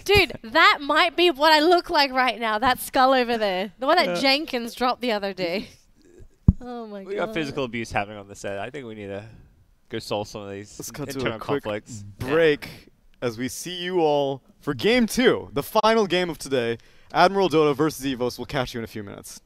Dude, that might be what I look like right now. That skull over there. The one that Jenkins dropped the other day. Oh my god. We got physical abuse happening on the set. I think we need to go solve some of these Let's cut to internal a quick conflicts. break as we see you all for Game 2, the final game of today. Admiral Dota versus EVOS. We'll catch you in a few minutes.